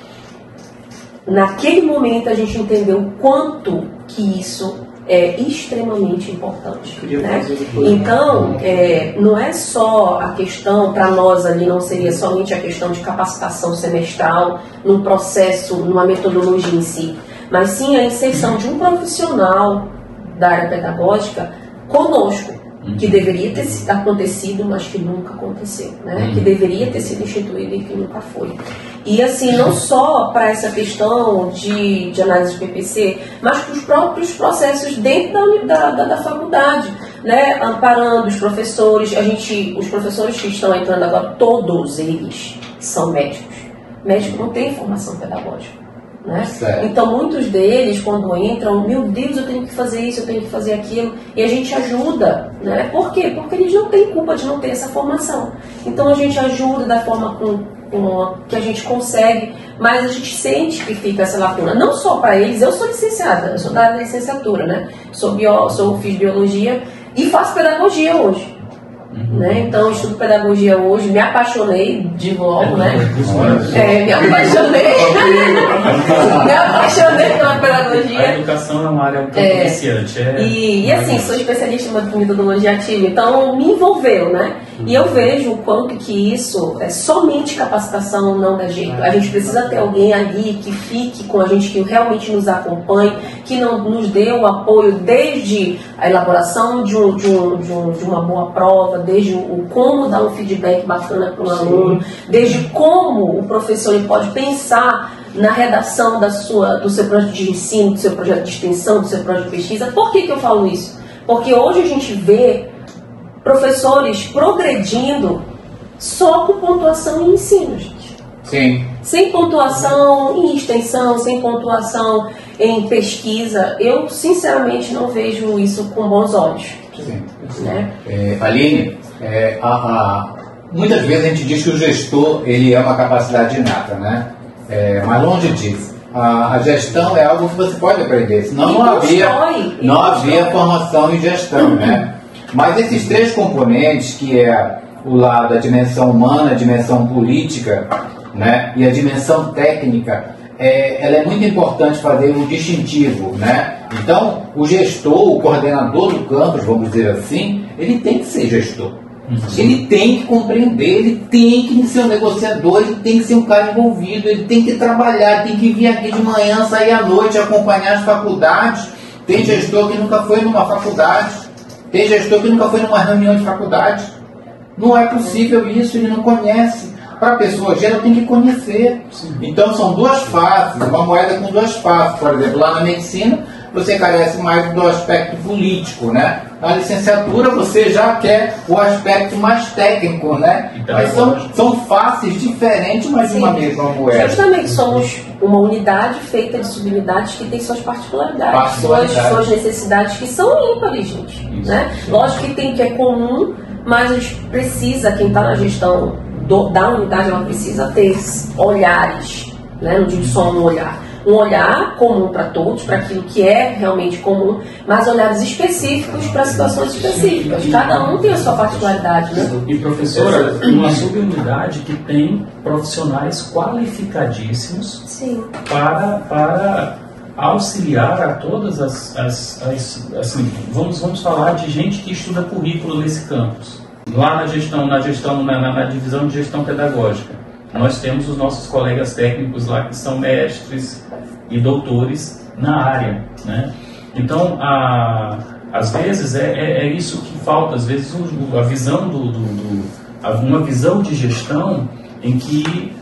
Speaker 3: naquele momento a gente entendeu o quanto que isso é extremamente importante, né? Então, não é só a questão, para nós ali não seria somente a questão de capacitação semestral, num processo, numa metodologia em si, mas sim a inserção de um profissional da área pedagógica conosco, que deveria ter acontecido, mas que nunca aconteceu, né? Que deveria ter sido instituído e que nunca foi. E assim, não só para essa questão de análise de PPC, mas para os próprios processos dentro da faculdade, né? Amparando os professores. Os professores que estão entrando agora, todos eles são médicos. Médico não tem formação pedagógica, né? Então muitos deles, quando entram, meu Deus, eu tenho que fazer isso, eu tenho que fazer aquilo, e a gente ajuda, né? Por quê? Porque eles não têm culpa de não ter essa formação. Então a gente ajuda da forma que a gente consegue, mas a gente sente que fica essa lacuna, não só para eles. Eu sou licenciada, eu sou da área da licenciatura, né? Fiz biologia e faço pedagogia hoje. Né? Então, estudo pedagogia hoje, me apaixonei de logo, né? Me apaixonei pela pedagogia.
Speaker 4: A educação é uma área um pouco viciante.
Speaker 3: E assim, sou especialista em metodologia ativa, então me envolveu, né? E eu vejo o quanto que isso é somente capacitação não dá jeito. A gente precisa ter alguém ali que fique com a gente, que realmente nos acompanhe, que nos dê o apoio desde a elaboração de uma boa prova, desde o como dar um feedback bacana para o aluno, desde como o professor ele pode pensar na redação do seu projeto de ensino, do seu projeto de extensão, do seu projeto de pesquisa. Por que eu falo isso? Porque hoje a gente vê professores progredindo só com pontuação em ensino, gente.
Speaker 1: Sim.
Speaker 3: Sem pontuação em extensão, sem pontuação em pesquisa. Eu, sinceramente, não vejo isso com bons olhos.
Speaker 1: Sim.
Speaker 3: Né?
Speaker 1: Aline, muitas vezes a gente diz que o gestor ele é uma capacidade inata, né? Mas longe disso. A gestão é algo que você pode aprender, senão não havia formação em gestão, né? Mas esses três componentes, que é o lado da dimensão humana, a dimensão política, né, e a dimensão técnica, ela é muito importante fazer um distintivo, né? Então, o gestor, o coordenador do campus, vamos dizer assim, ele tem que ser gestor. Ele tem que compreender, ele tem que ser um negociador, ele tem que ser um cara envolvido, ele tem que trabalhar, tem que vir aqui de manhã, sair à noite, acompanhar as faculdades. Tem gestor que nunca foi numa faculdade, tem gestor que nunca foi numa reunião de faculdade. Não é possível isso, ele não conhece. Para a pessoa geral tem que conhecer. Então são duas faces, uma moeda com duas faces. Por exemplo, lá na medicina você carece mais do aspecto político, né? Na licenciatura você já quer o aspecto mais técnico, né?
Speaker 4: Então,
Speaker 1: mas são faces diferentes, mas de uma mesma moeda.
Speaker 3: Justamente, somos uma unidade feita de subunidades que tem suas particularidades, suas necessidades que são ímpares, gente. Né? Lógico que tem que é comum, mas a gente precisa, quem está na gestão da unidade, ela precisa ter olhares, né? Não digo só um olhar comum para todos, para aquilo que é realmente comum, mas olhares específicos para situações específicas. Cada um tem a sua particularidade, né?
Speaker 4: E professora, uma subunidade que tem profissionais qualificadíssimos para auxiliar a todas assim, vamos falar de gente que estuda currículo nesse campus. Lá na divisão de gestão pedagógica, nós temos os nossos colegas técnicos lá que são mestres e doutores na área, né? Então, às vezes é isso que falta, às vezes a visão uma visão de gestão em que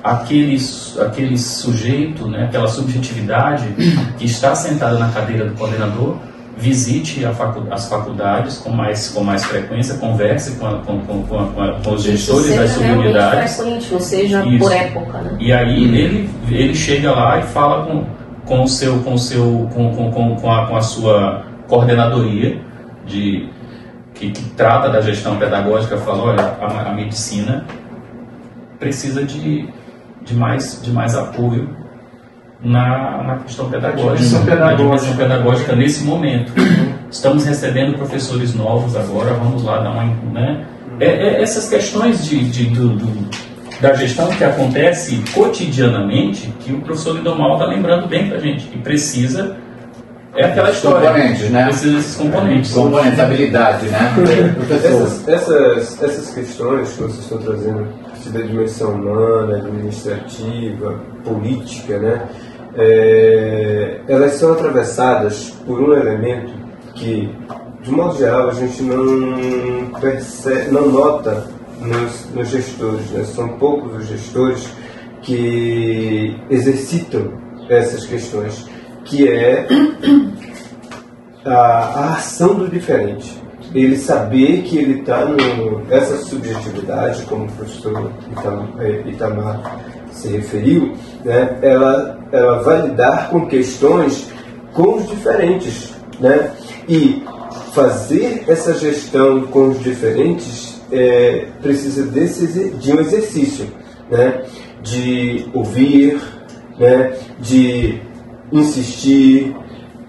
Speaker 4: aquele sujeito, né, aquela subjetividade que está sentada na cadeira do coordenador, visite as faculdades com mais frequência, converse com os gestores das subunidades.
Speaker 3: Frequente, não seja por época, né?
Speaker 4: E aí ele chega lá e fala com a sua coordenadoria que trata da gestão pedagógica, fala, olha, a medicina precisa de mais apoio na questão pedagógica, na dimensão pedagógica nesse momento. Estamos recebendo professores novos agora, vamos lá dar uma... Né? Essas questões da gestão que acontece cotidianamente, que o professor Lidomar está lembrando bem para a gente, que precisa... É aquela história.
Speaker 1: Componentes, né?
Speaker 4: Precisa desses componentes.
Speaker 1: Componentes, habilidade, né?
Speaker 2: Essas questões que vocês estão trazendo da dimensão humana, administrativa, política, né? Elas são atravessadas por um elemento que, de modo geral, a gente não percebe, não nota nos gestores, né? São poucos os gestores que exercitam essas questões, que é a ação do diferente. Ele saber que ele está essa subjetividade, como o professor Itamar se referiu, né? Ela vai lidar com questões com os diferentes, né? E fazer essa gestão com os diferentes precisa de um exercício, né? De ouvir, né? De insistir,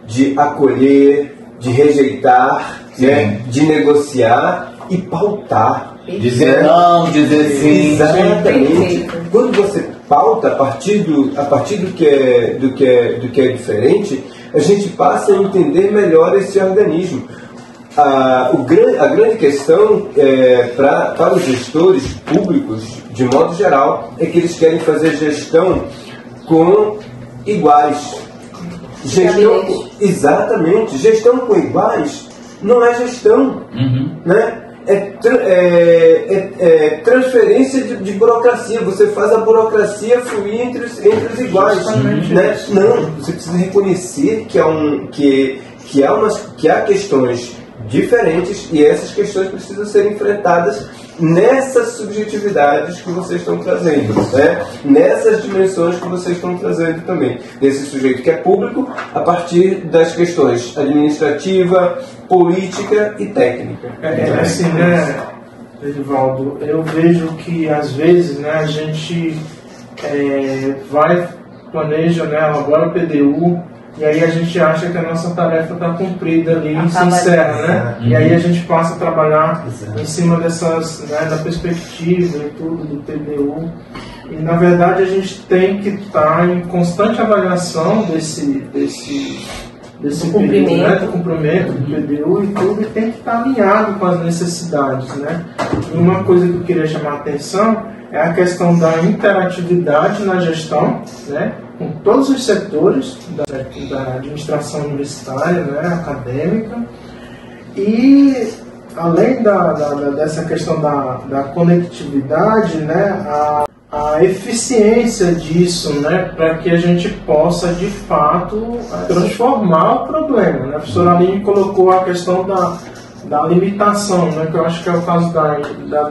Speaker 2: de acolher, de rejeitar, né? De negociar e pautar.
Speaker 1: Dizer não, dizer sim.
Speaker 2: Exatamente. Quando você pauta a partir do que é diferente, a gente passa a entender melhor esse organismo. A grande questão para os gestores públicos, de modo geral, é que eles querem fazer gestão com iguais. Exatamente. Gestão com iguais não é gestão. Né? É transferência de burocracia. Você faz a burocracia fluir entre os iguais. Né? Não, você precisa reconhecer que há questões diferentes e essas questões precisam ser enfrentadas nessas subjetividades que vocês estão trazendo, né? Nessas dimensões que vocês estão trazendo também, desse sujeito que é público, a partir das questões administrativa, política e técnica.
Speaker 5: Assim, né, Edivaldo, eu vejo que às vezes, né, a gente planeja, né, agora o PDU, e aí a gente acha que a nossa tarefa está cumprida ali e se encerra, né? E aí a gente passa a trabalhar em cima dessas, né, da perspectiva e tudo do PDU. E na verdade a gente tem que estar em constante avaliação desse
Speaker 3: do cumprimento.
Speaker 5: período, né, do cumprimento do PDU e tudo, e tem que estar alinhado com as necessidades, né? E uma coisa que eu queria chamar a atenção é a questão da interatividade na gestão, né, com todos os setores da administração universitária, né, acadêmica, e além dessa questão da conectividade, né, a eficiência disso, né, para que a gente possa de fato transformar o problema, né? A professora Aline colocou a questão da limitação, né, que eu acho que é o caso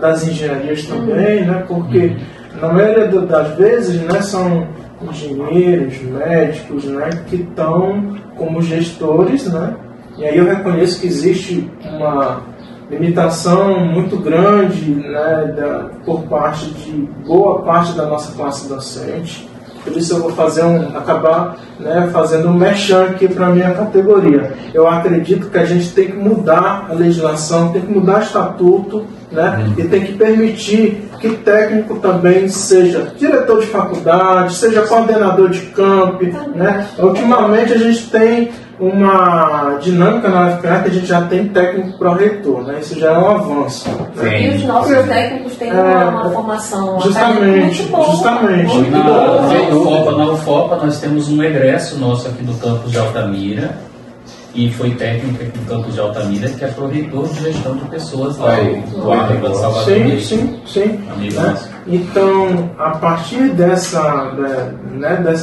Speaker 5: das engenharias também, né, porque na maioria das vezes, né, são engenheiros, médicos, né, que estão como gestores, né, e aí eu reconheço que existe uma limitação muito grande, né, por parte de boa parte da nossa classe docente. Por isso eu vou acabar, né, fazendo um merchan aqui para a minha categoria. Eu acredito que a gente tem que mudar a legislação, tem que mudar o estatuto, né, e tem que permitir que técnico também seja diretor de faculdade, seja coordenador de camp, né. Ultimamente a gente tem uma dinâmica na UFPA que a gente já tem técnico pró-reitor, né? Isso já é um avanço.
Speaker 3: Né? E os nossos técnicos têm uma formação
Speaker 5: justamente,
Speaker 3: muito boa.
Speaker 5: Justamente.
Speaker 4: Na UFOPA nós temos um egresso nosso aqui do campus de Altamira, e foi técnico aqui do campus de Altamira, que é pró-reitor de gestão de pessoas lá do Arco Salvador.
Speaker 5: Sim. Né? Então, a partir dessa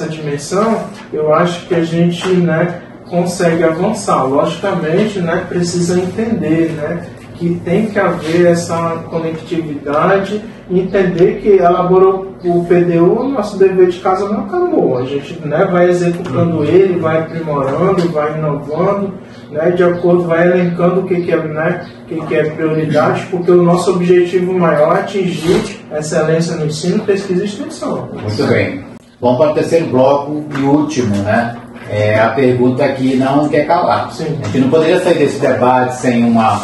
Speaker 5: dimensão, eu acho que a gente, né, consegue avançar. Logicamente, né, precisa entender, né, que tem que haver essa conectividade e entender que elaborou o PDU, o nosso dever de casa não acabou. A gente, né, vai executando ele, vai aprimorando, vai inovando, né, de acordo, vai elencando o que é prioridade, porque o nosso objetivo maior é atingir a excelência no ensino, pesquisa e extensão.
Speaker 1: Muito bem. Vamos para o terceiro bloco e último, né? É a pergunta que não quer calar.
Speaker 5: Sim.
Speaker 1: A gente não poderia sair desse debate sem uma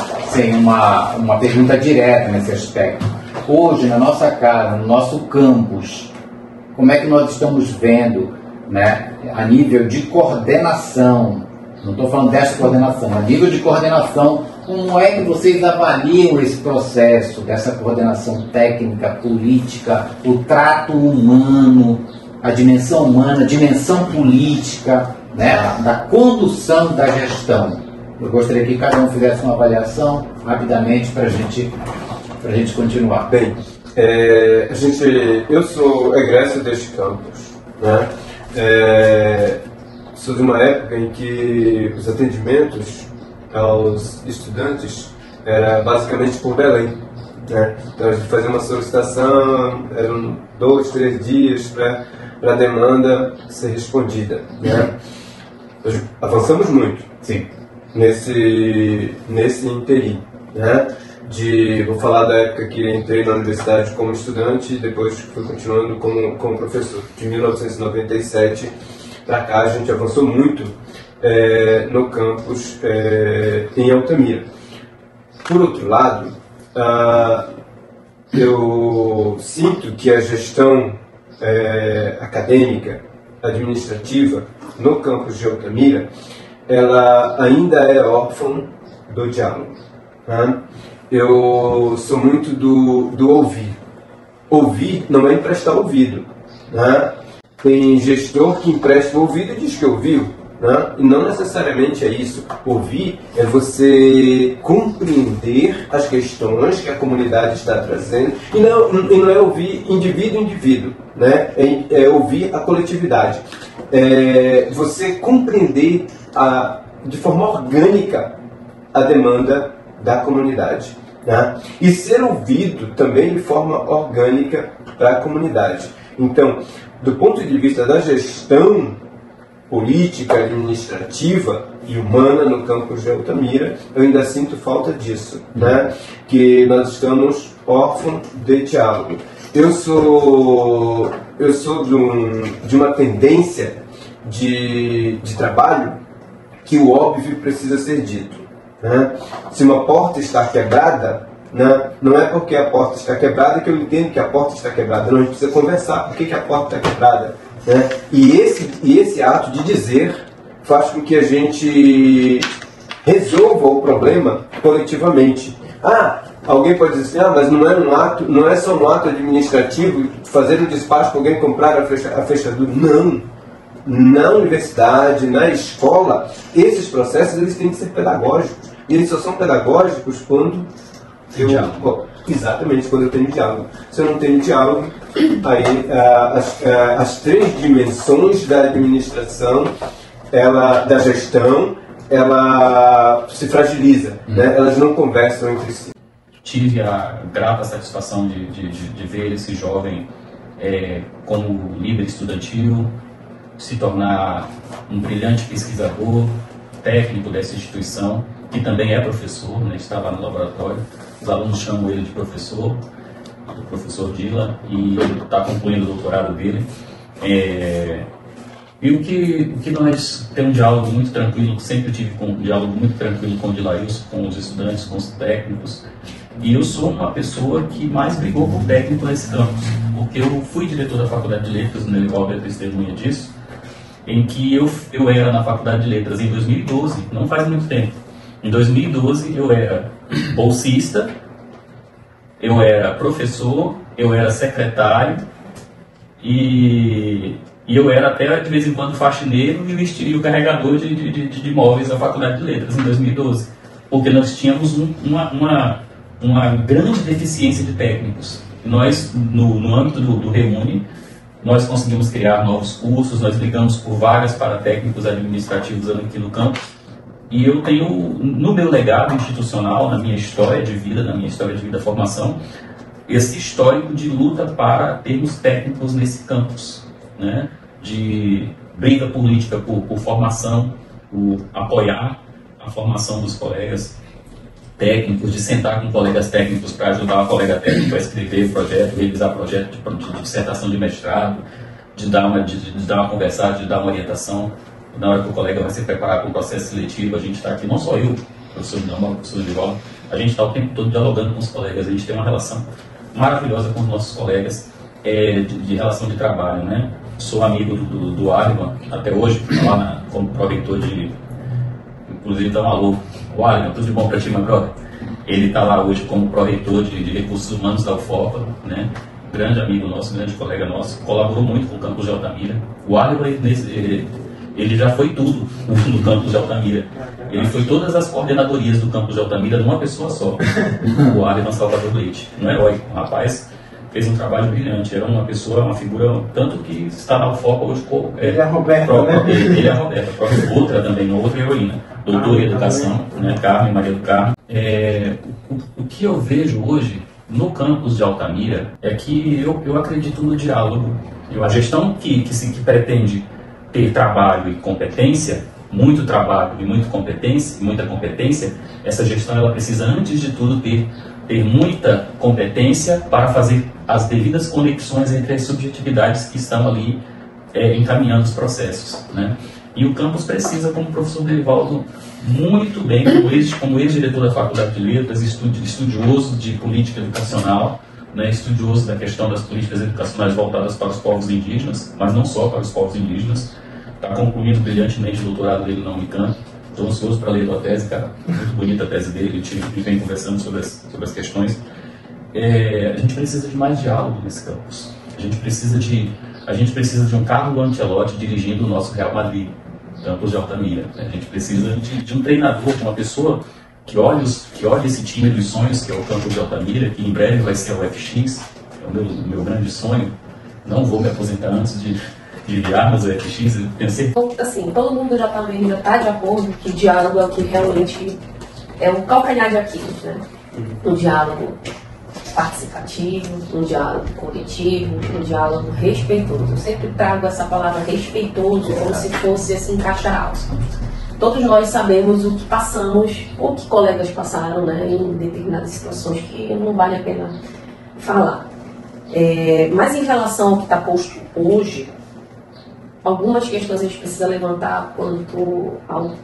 Speaker 1: pergunta direta nesse aspecto. Hoje, na nossa casa, no nosso campus, como é que nós estamos vendo, né, a nível de coordenação, não estou falando dessa coordenação, a nível de coordenação, como é que vocês avaliam esse processo dessa coordenação técnica, política, o trato humano, a dimensão humana, a dimensão política, né, da condução da gestão? Eu gostaria que cada um fizesse uma avaliação rapidamente para a gente continuar.
Speaker 2: Bem, eu sou egresso deste campus, né? Sou de uma época em que os atendimentos aos estudantes era basicamente por Belém, né? Então a gente fazia uma solicitação, eram 2, 3 dias para a demanda ser respondida, né? Nós avançamos muito,
Speaker 1: sim,
Speaker 2: nesse interim, né? Vou falar da época que entrei na universidade como estudante e depois fui continuando como professor. De 1997 para cá a gente avançou muito no campus em Altamira. Por outro lado, eu sinto que a gestão acadêmica, administrativa, no campus de Altamira, ela ainda é órfã do diálogo, né? Eu sou muito do ouvir. Ouvir não é emprestar ouvido, né? Tem gestor que empresta o ouvido e diz que ouviu, né? E não necessariamente é isso. Ouvir é você compreender as questões que a comunidade está trazendo e não é ouvir indivíduo, né? É ouvir a coletividade. É você compreender de forma orgânica a demanda da comunidade, né? E ser ouvido também de forma orgânica para a comunidade. Então, do ponto de vista da gestão política, administrativa e humana no campus de Altamira, eu ainda sinto falta disso, né? Que nós estamos órfãos de diálogo. Eu sou de uma tendência de trabalho que o óbvio precisa ser dito, né? Se uma porta está quebrada, né, não é porque a porta está quebrada que eu entendo que a porta está quebrada. Não, a gente precisa conversar por que a porta está quebrada, né? E esse ato de dizer faz com que a gente resolva o problema coletivamente. Alguém pode dizer assim, mas não é só um ato administrativo fazer um despacho para alguém comprar a fechadura. Não. Na universidade, na escola, esses processos eles têm que ser pedagógicos. E eles só são pedagógicos quando exatamente, quando eu tenho diálogo. Se eu não tenho diálogo, aí as três dimensões da administração, da gestão, ela se fragiliza, né? Elas não conversam entre si.
Speaker 4: Tive a grata satisfação de ver esse jovem como líder estudantil, se tornar um brilhante pesquisador, técnico dessa instituição, que também é professor, né? Está lá no laboratório. Os alunos chamam ele de professor, o professor Dila, e está concluindo o doutorado dele. E o que nós temos um diálogo muito tranquilo, sempre tive um diálogo muito tranquilo com o Dilailson, com os estudantes, com os técnicos. E eu sou uma pessoa que mais brigou por técnico nesse campus, porque eu fui diretor da Faculdade de Letras, o Nelivaldo é testemunha disso, em que eu era na Faculdade de Letras em 2012, não faz muito tempo. Em 2012 eu era bolsista, eu era professor, eu era secretário e eu era até de vez em quando faxineiro e o carregador de móveis da Faculdade de Letras em 2012, porque nós tínhamos uma grande deficiência de técnicos. Nós, no âmbito do Reúne, nós conseguimos criar novos cursos, nós brigamos por vagas para técnicos administrativos aqui no campus. E eu tenho, no meu legado institucional, na minha história de vida, formação, esse histórico de luta para termos técnicos nesse campus, né? De briga política por formação, por apoiar a formação dos colegas técnicos, de sentar com colegas técnicos para ajudar o colega técnico a escrever projeto, revisar projeto de dissertação de mestrado, de dar uma conversada, de dar uma orientação. Na hora que o colega vai se preparar para o processo seletivo, a gente está aqui, não só eu, professor Dama, professor Livaldo, a gente está o tempo todo dialogando com os colegas, a gente tem uma relação maravilhosa com os nossos colegas de relação de trabalho, né? Sou amigo do Arima, até hoje, lá como pró-reitor inclusive dá um alô. O Arima, tudo de bom para ti, meu brother? Ele está lá hoje como pró-reitor de recursos humanos da UFOPA, né? Grande amigo nosso, grande colega nosso, colaborou muito com o campus de Altamira. O Arima, ele já foi tudo no campus de Altamira. Ele foi todas as coordenadorias do campus de Altamira de uma pessoa só. O Arima Salvador Leite. Um herói. Um rapaz fez um trabalho brilhante. Era uma figura, tanto que está na UFOPA hoje.
Speaker 5: Ele é a Roberta, né?
Speaker 4: Ele é a Roberta. Outra também, uma outra heroína. Doutora em Educação, né? Carmen, Maria do Carmo. O que eu vejo hoje no campus de Altamira é que eu acredito no diálogo. A gestão que pretende ter trabalho e competência, muito trabalho e muita competência, essa gestão ela precisa, antes de tudo, ter muita competência para fazer as devidas conexões entre as subjetividades que estão ali encaminhando os processos, né? E o campus precisa, como o professor Nelivaldo, muito bem, como ex-diretor da Faculdade de Letras, estudioso de política educacional, né, estudioso da questão das políticas educacionais voltadas para os povos indígenas, mas não só para os povos indígenas. Está concluindo brilhantemente o doutorado dele na Unicamp. Estou ansioso para ler a tua tese, cara. Muito bonita a tese dele, a gente vem conversando sobre as questões. A gente precisa de mais diálogo nesse campus. A gente precisa de um Carlo Ancelotti dirigindo o nosso Real Madrid, campus de Altamira. A gente precisa de um treinador, de uma pessoa que olhe esse time dos sonhos, que é o campus de Altamira, que em breve vai ser o FX, é o meu grande sonho. Não vou me aposentar antes de armas, o FX, eu pensei.
Speaker 3: Assim, todo mundo já está de acordo que o diálogo é o que realmente é um calcanhar de Aquiles, né? Um diálogo participativo, um diálogo coletivo, um diálogo respeitoso. Eu sempre trago essa palavra respeitoso como se fosse assim, caixa alta. Todos nós sabemos o que passamos, ou que colegas passaram, né, em determinadas situações que não vale a pena falar. Mas em relação ao que está posto hoje, algumas questões a gente precisa levantar quanto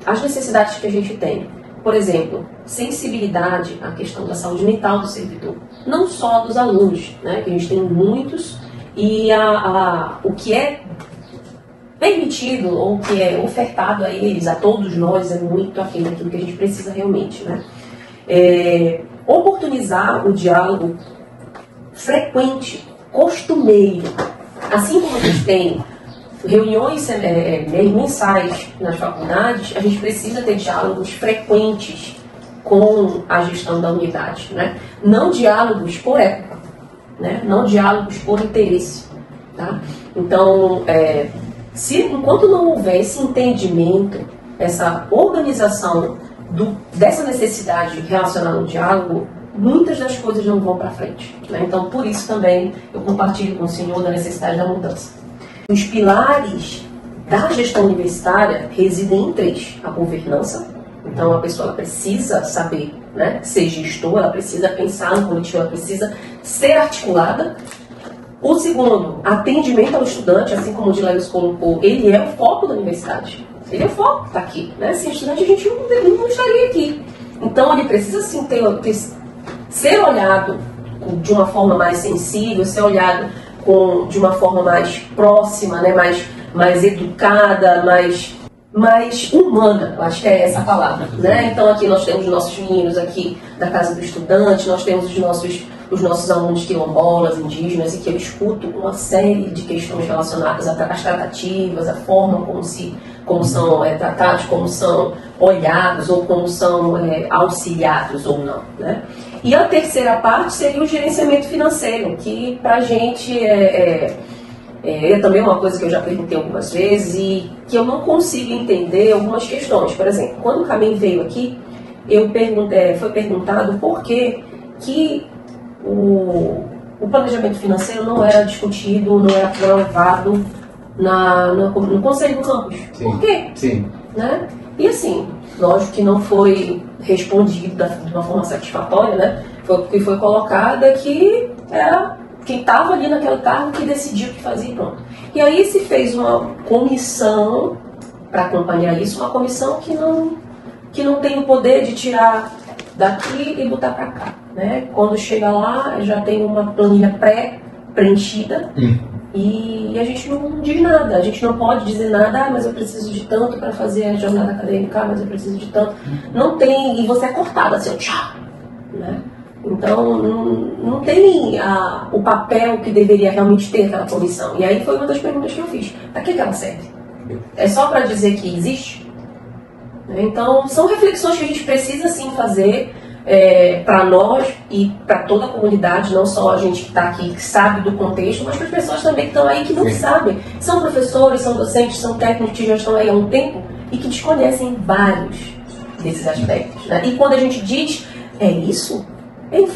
Speaker 3: às necessidades que a gente tem. Por exemplo, sensibilidade à questão da saúde mental do servidor. Não só dos alunos, né, que a gente tem muitos, e o que é permitido ou que é ofertado a eles, a todos nós, é muito aquém daquilo que a gente precisa realmente, né? Oportunizar o diálogo frequente, costumeiro, assim como a gente tem reuniões mensais nas faculdades, a gente precisa ter diálogos frequentes com a gestão da unidade, né? Não diálogos por época, né? Não diálogos por interesse, tá? Então, enquanto não houver esse entendimento, essa organização dessa necessidade relacionada ao diálogo, muitas das coisas não vão para frente, né? Então, por isso também eu compartilho com o senhor da necessidade da mudança. Os pilares da gestão universitária residem em 3. A governança. Então, a pessoa ela precisa saber, né, ser gestor, ela precisa pensar no coletivo, ela precisa ser articulada. O segundo, atendimento ao estudante, assim como o Dilegos colocou, ele é o foco da universidade. Ele é o foco que está aqui, né? Sem estudante a gente não estaria aqui. Então, ele precisa sim ser olhado de uma forma mais sensível, ser olhado de uma forma mais próxima, né? mais educada, mais humana, eu acho que é essa a palavra, né? Então aqui nós temos os nossos meninos aqui da Casa do Estudante, nós temos os nossos alunos quilombolas, indígenas, e que eu escuto uma série de questões relacionadas às tratativas, à forma como são tratados, como são olhados ou como são auxiliados ou não, né? E a terceira parte seria o gerenciamento financeiro, que para a gente é também uma coisa que eu já perguntei algumas vezes e que eu não consigo entender algumas questões. Por exemplo, quando o Caminho veio aqui, foi perguntado por que o planejamento financeiro não era discutido, não era levado no Conselho do Campus.
Speaker 1: Sim.
Speaker 3: Por quê?
Speaker 1: Sim.
Speaker 3: Né? E assim, lógico que não foi respondido de uma forma satisfatória, né? Foi colocada que era quem estava ali naquele cargo que decidiu o que fazia e pronto. E aí se fez uma comissão para acompanhar isso, uma comissão que não tem o poder de tirar daqui e botar para cá, né? Quando chega lá, já tem uma planilha pré-preenchida e a gente não diz nada. A gente não pode dizer nada, mas eu preciso de tanto para fazer a jornada acadêmica, mas eu preciso de tanto. Não tem, e você é cortado assim, tchau, né? Então, não tem o papel que deveria realmente ter aquela comissão. E aí foi uma das perguntas que eu fiz. Para que ela serve? É só para dizer que existe? Então, são reflexões que a gente precisa sim fazer para nós e para toda a comunidade, não só a gente que está aqui, que sabe do contexto, mas para as pessoas também que estão aí que não sabem. São professores, são docentes, são técnicos que já estão aí há um tempo e que desconhecem vários desses aspectos, né? E quando a gente diz, isso?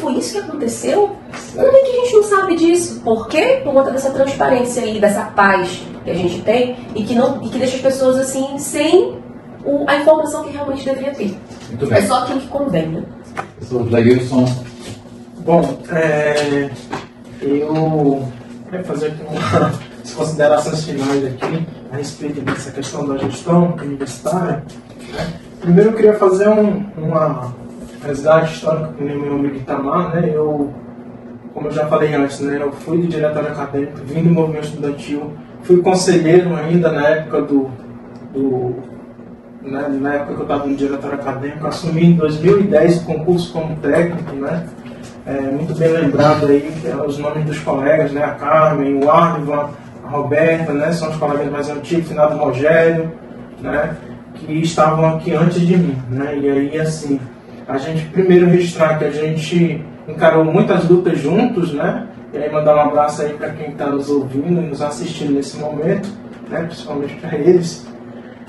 Speaker 3: Foi isso que aconteceu? Como é que a gente não sabe disso? Por quê? Por conta dessa transparência aí, dessa paz que a gente tem e que deixa as pessoas assim, sem a informação que realmente deveria ter.
Speaker 1: Muito bem.
Speaker 3: É só aquilo que convém, né?
Speaker 1: Professor Dilegilson.
Speaker 5: Bom, eu quero fazer aqui umas considerações finais aqui a respeito dessa questão da gestão universitária. Né? Primeiro eu queria fazer uma resgate histórico com o meu amigo Itamar, né? Como eu já falei antes, né? Eu fui do diretório acadêmico, vim do movimento estudantil, fui conselheiro ainda na época na época que eu estava no diretório acadêmico, assumi em 2010 o concurso como técnico, né? Muito bem lembrado aí os nomes dos colegas, né? A Carmen, o Arvan, a Roberta, né? São os colegas mais antigos, finado Rogério, né? Que estavam aqui antes de mim, né? E aí, assim, a gente primeiro registrar que a gente encarou muitas lutas juntos, né? E aí mandar um abraço aí para quem está nos ouvindo e nos assistindo nesse momento, né? Principalmente para eles.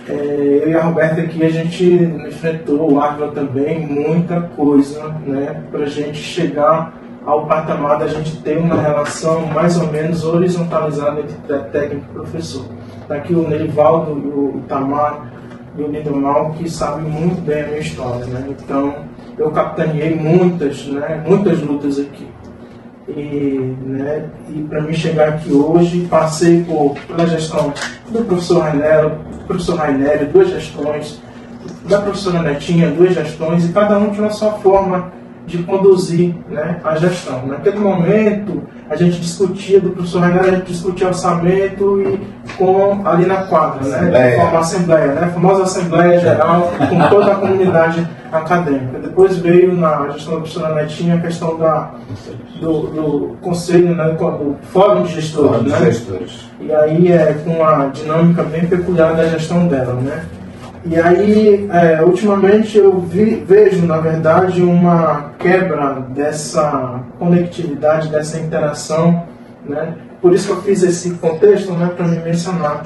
Speaker 5: Eu e a Roberta aqui, a gente enfrentou, o Arva também, muita coisa, né? Para a gente chegar ao patamar da gente ter uma relação mais ou menos horizontalizada entre técnico e professor. Está aqui o Nerivaldo, o Itamar e o Lindomar, que sabem muito bem a minha história, né? Então, eu capitaneei muitas lutas aqui. E para mim chegar aqui hoje, passei pela gestão do professor Rainelli, 2 gestões, da professora Netinha, 2 gestões, e cada um tinha a sua forma de conduzir, né, a gestão. Naquele momento, a gente discutia, do professor Raimundo, a gente discutia orçamento e ali na quadra, né? Uma assembleia, né? A famosa Assembleia Geral com toda a comunidade acadêmica. Depois veio na gestão da professora Netinha a questão do conselho, né? Do fórum de gestores, né? E aí com uma dinâmica bem peculiar da gestão dela, né? E aí, ultimamente eu vejo, na verdade, uma quebra dessa conectividade, dessa interação, né? Por isso que eu fiz esse contexto, né, para me mencionar,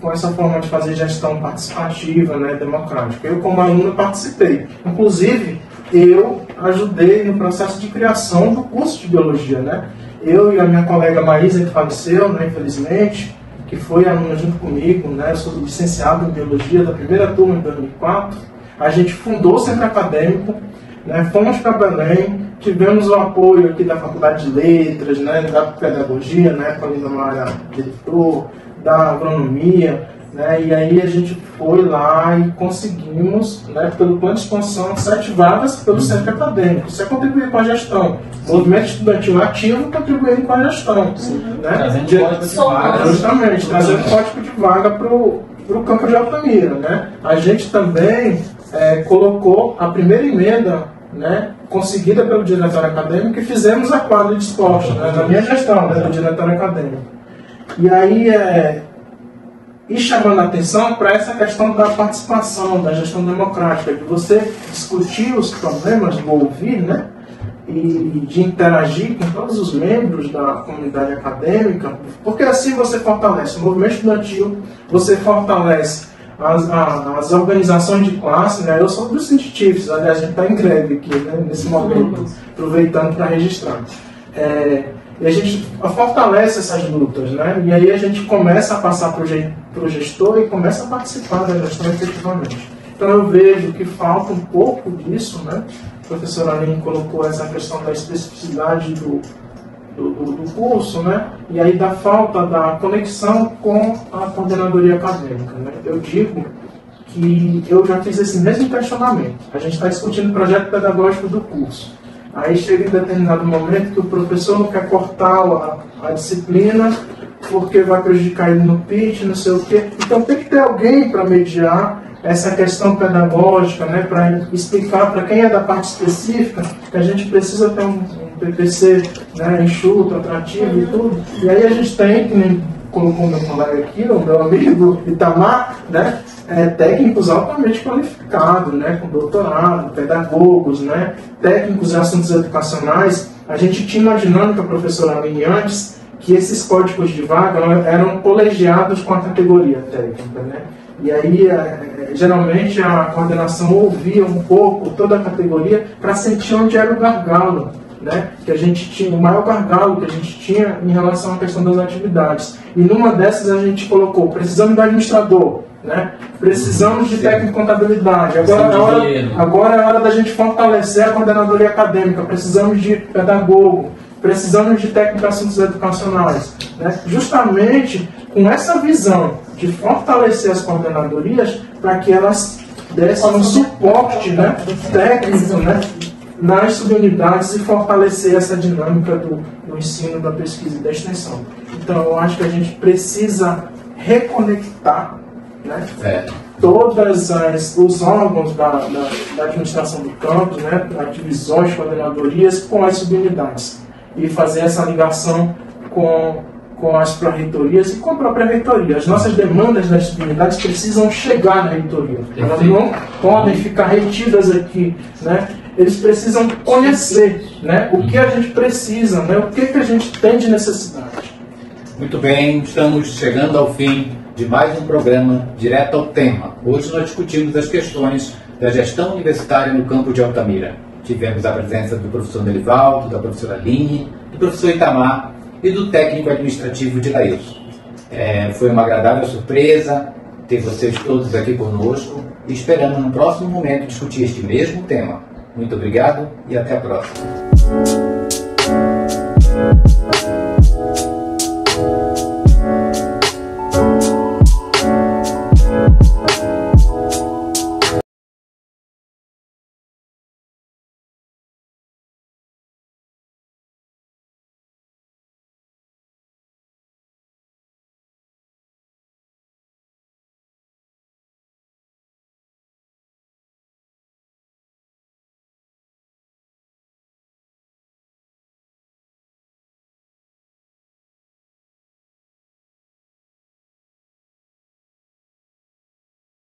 Speaker 5: com essa forma de fazer gestão participativa, né, democrática. Eu, como aluno, participei. Inclusive, eu ajudei no processo de criação do curso de Biologia, né? Eu e a minha colega Maísa, que faleceu, né, infelizmente, que foi aluna junto comigo, né? Eu sou licenciado em Biologia da primeira turma em 2004. A gente fundou o Centro Acadêmico, né? Fomos para Belém, tivemos o apoio aqui da Faculdade de Letras, né? Da Pedagogia, né? Com a Linda Maria, diretor, da Agronomia, né? E aí a gente foi lá e conseguimos, né, pelo plano de expansão, 7 vagas pelo Centro Acadêmico. Isso é contribuir com a gestão. O movimento estudantil ativo contribuindo com a gestão. Né?
Speaker 4: Trazendo código de vaga.
Speaker 5: Justamente, trazendo código de vaga para o campo de Altamira. Né? A gente também colocou a primeira emenda, né, conseguida pelo diretório acadêmico, e fizemos a quadra de esporte, né, na minha gestão, né, do diretório acadêmico. E aí, e chamando a atenção para essa questão da participação, da gestão democrática, de você discutir os problemas, de ouvir, né, e de interagir com todos os membros da comunidade acadêmica, porque assim você fortalece o movimento estudantil, você fortalece as organizações de classe, né? Eu sou dos científicos, aliás, a gente está em greve aqui, né, nesse momento, aproveitando para registrar. E a gente fortalece essas lutas, né? E aí a gente começa a passar para o gestor e começa a participar da gestão efetivamente. Então eu vejo que falta um pouco disso, né? A professora Aline colocou essa questão da especificidade do curso, né? E aí da falta da conexão com a coordenadoria acadêmica, né? Eu digo que eu já fiz esse mesmo questionamento. A gente está discutindo o projeto pedagógico do curso. Aí chega em determinado momento que o professor não quer cortar a disciplina porque vai prejudicar ele no pitch, não sei o quê. Então tem que ter alguém para mediar essa questão pedagógica, né, para explicar para quem é da parte específica que a gente precisa ter um PPC, né, enxuto, atrativo e tudo. E aí a gente tem, que nem colocou o meu colega aqui, o meu amigo Itamar, né, técnicos altamente qualificados, né, com doutorado, pedagogos, né, técnicos em assuntos educacionais. A gente tinha uma dinâmica, professora Aline, antes, que esses códigos de vaga eram colegiados com a categoria técnica, né? E aí, geralmente, a coordenação ouvia um pouco toda a categoria para sentir onde era o gargalo, né? Que a gente tinha, o maior gargalo que a gente tinha em relação à questão das atividades. E numa dessas a gente colocou, precisamos de administrador, né? Precisamos de técnico de contabilidade. Agora é hora da gente fortalecer a coordenadoria acadêmica, precisamos de pedagogo, precisamos de técnico de assuntos educacionais, né? Justamente com essa visão de fortalecer as coordenadorias para que elas dessem um suporte, né, técnico, né, nas subunidades e fortalecer essa dinâmica do ensino, da pesquisa e da extensão. Então, eu acho que a gente precisa reconectar, né, todos os órgãos da administração do campus, né, as divisões, coordenadorias, com as subunidades e fazer essa ligação com as pró-reitorias e com a própria reitoria. As nossas demandas das subunidades precisam chegar na reitoria. Elas não podem ficar retidas aqui, né? Eles precisam conhecer, né, o que a gente precisa, né, o que a gente tem de necessidade.
Speaker 1: Muito bem, estamos chegando ao fim de mais um programa Direto ao Tema. Hoje nós discutimos as questões da gestão universitária no campo de Altamira. Tivemos a presença do professor Nelivaldo, da professora Aline, do professor Itamar e do técnico administrativo de Lailson. Foi uma agradável surpresa ter vocês todos aqui conosco e esperamos no próximo momento discutir este mesmo tema. Muito obrigado e até a próxima.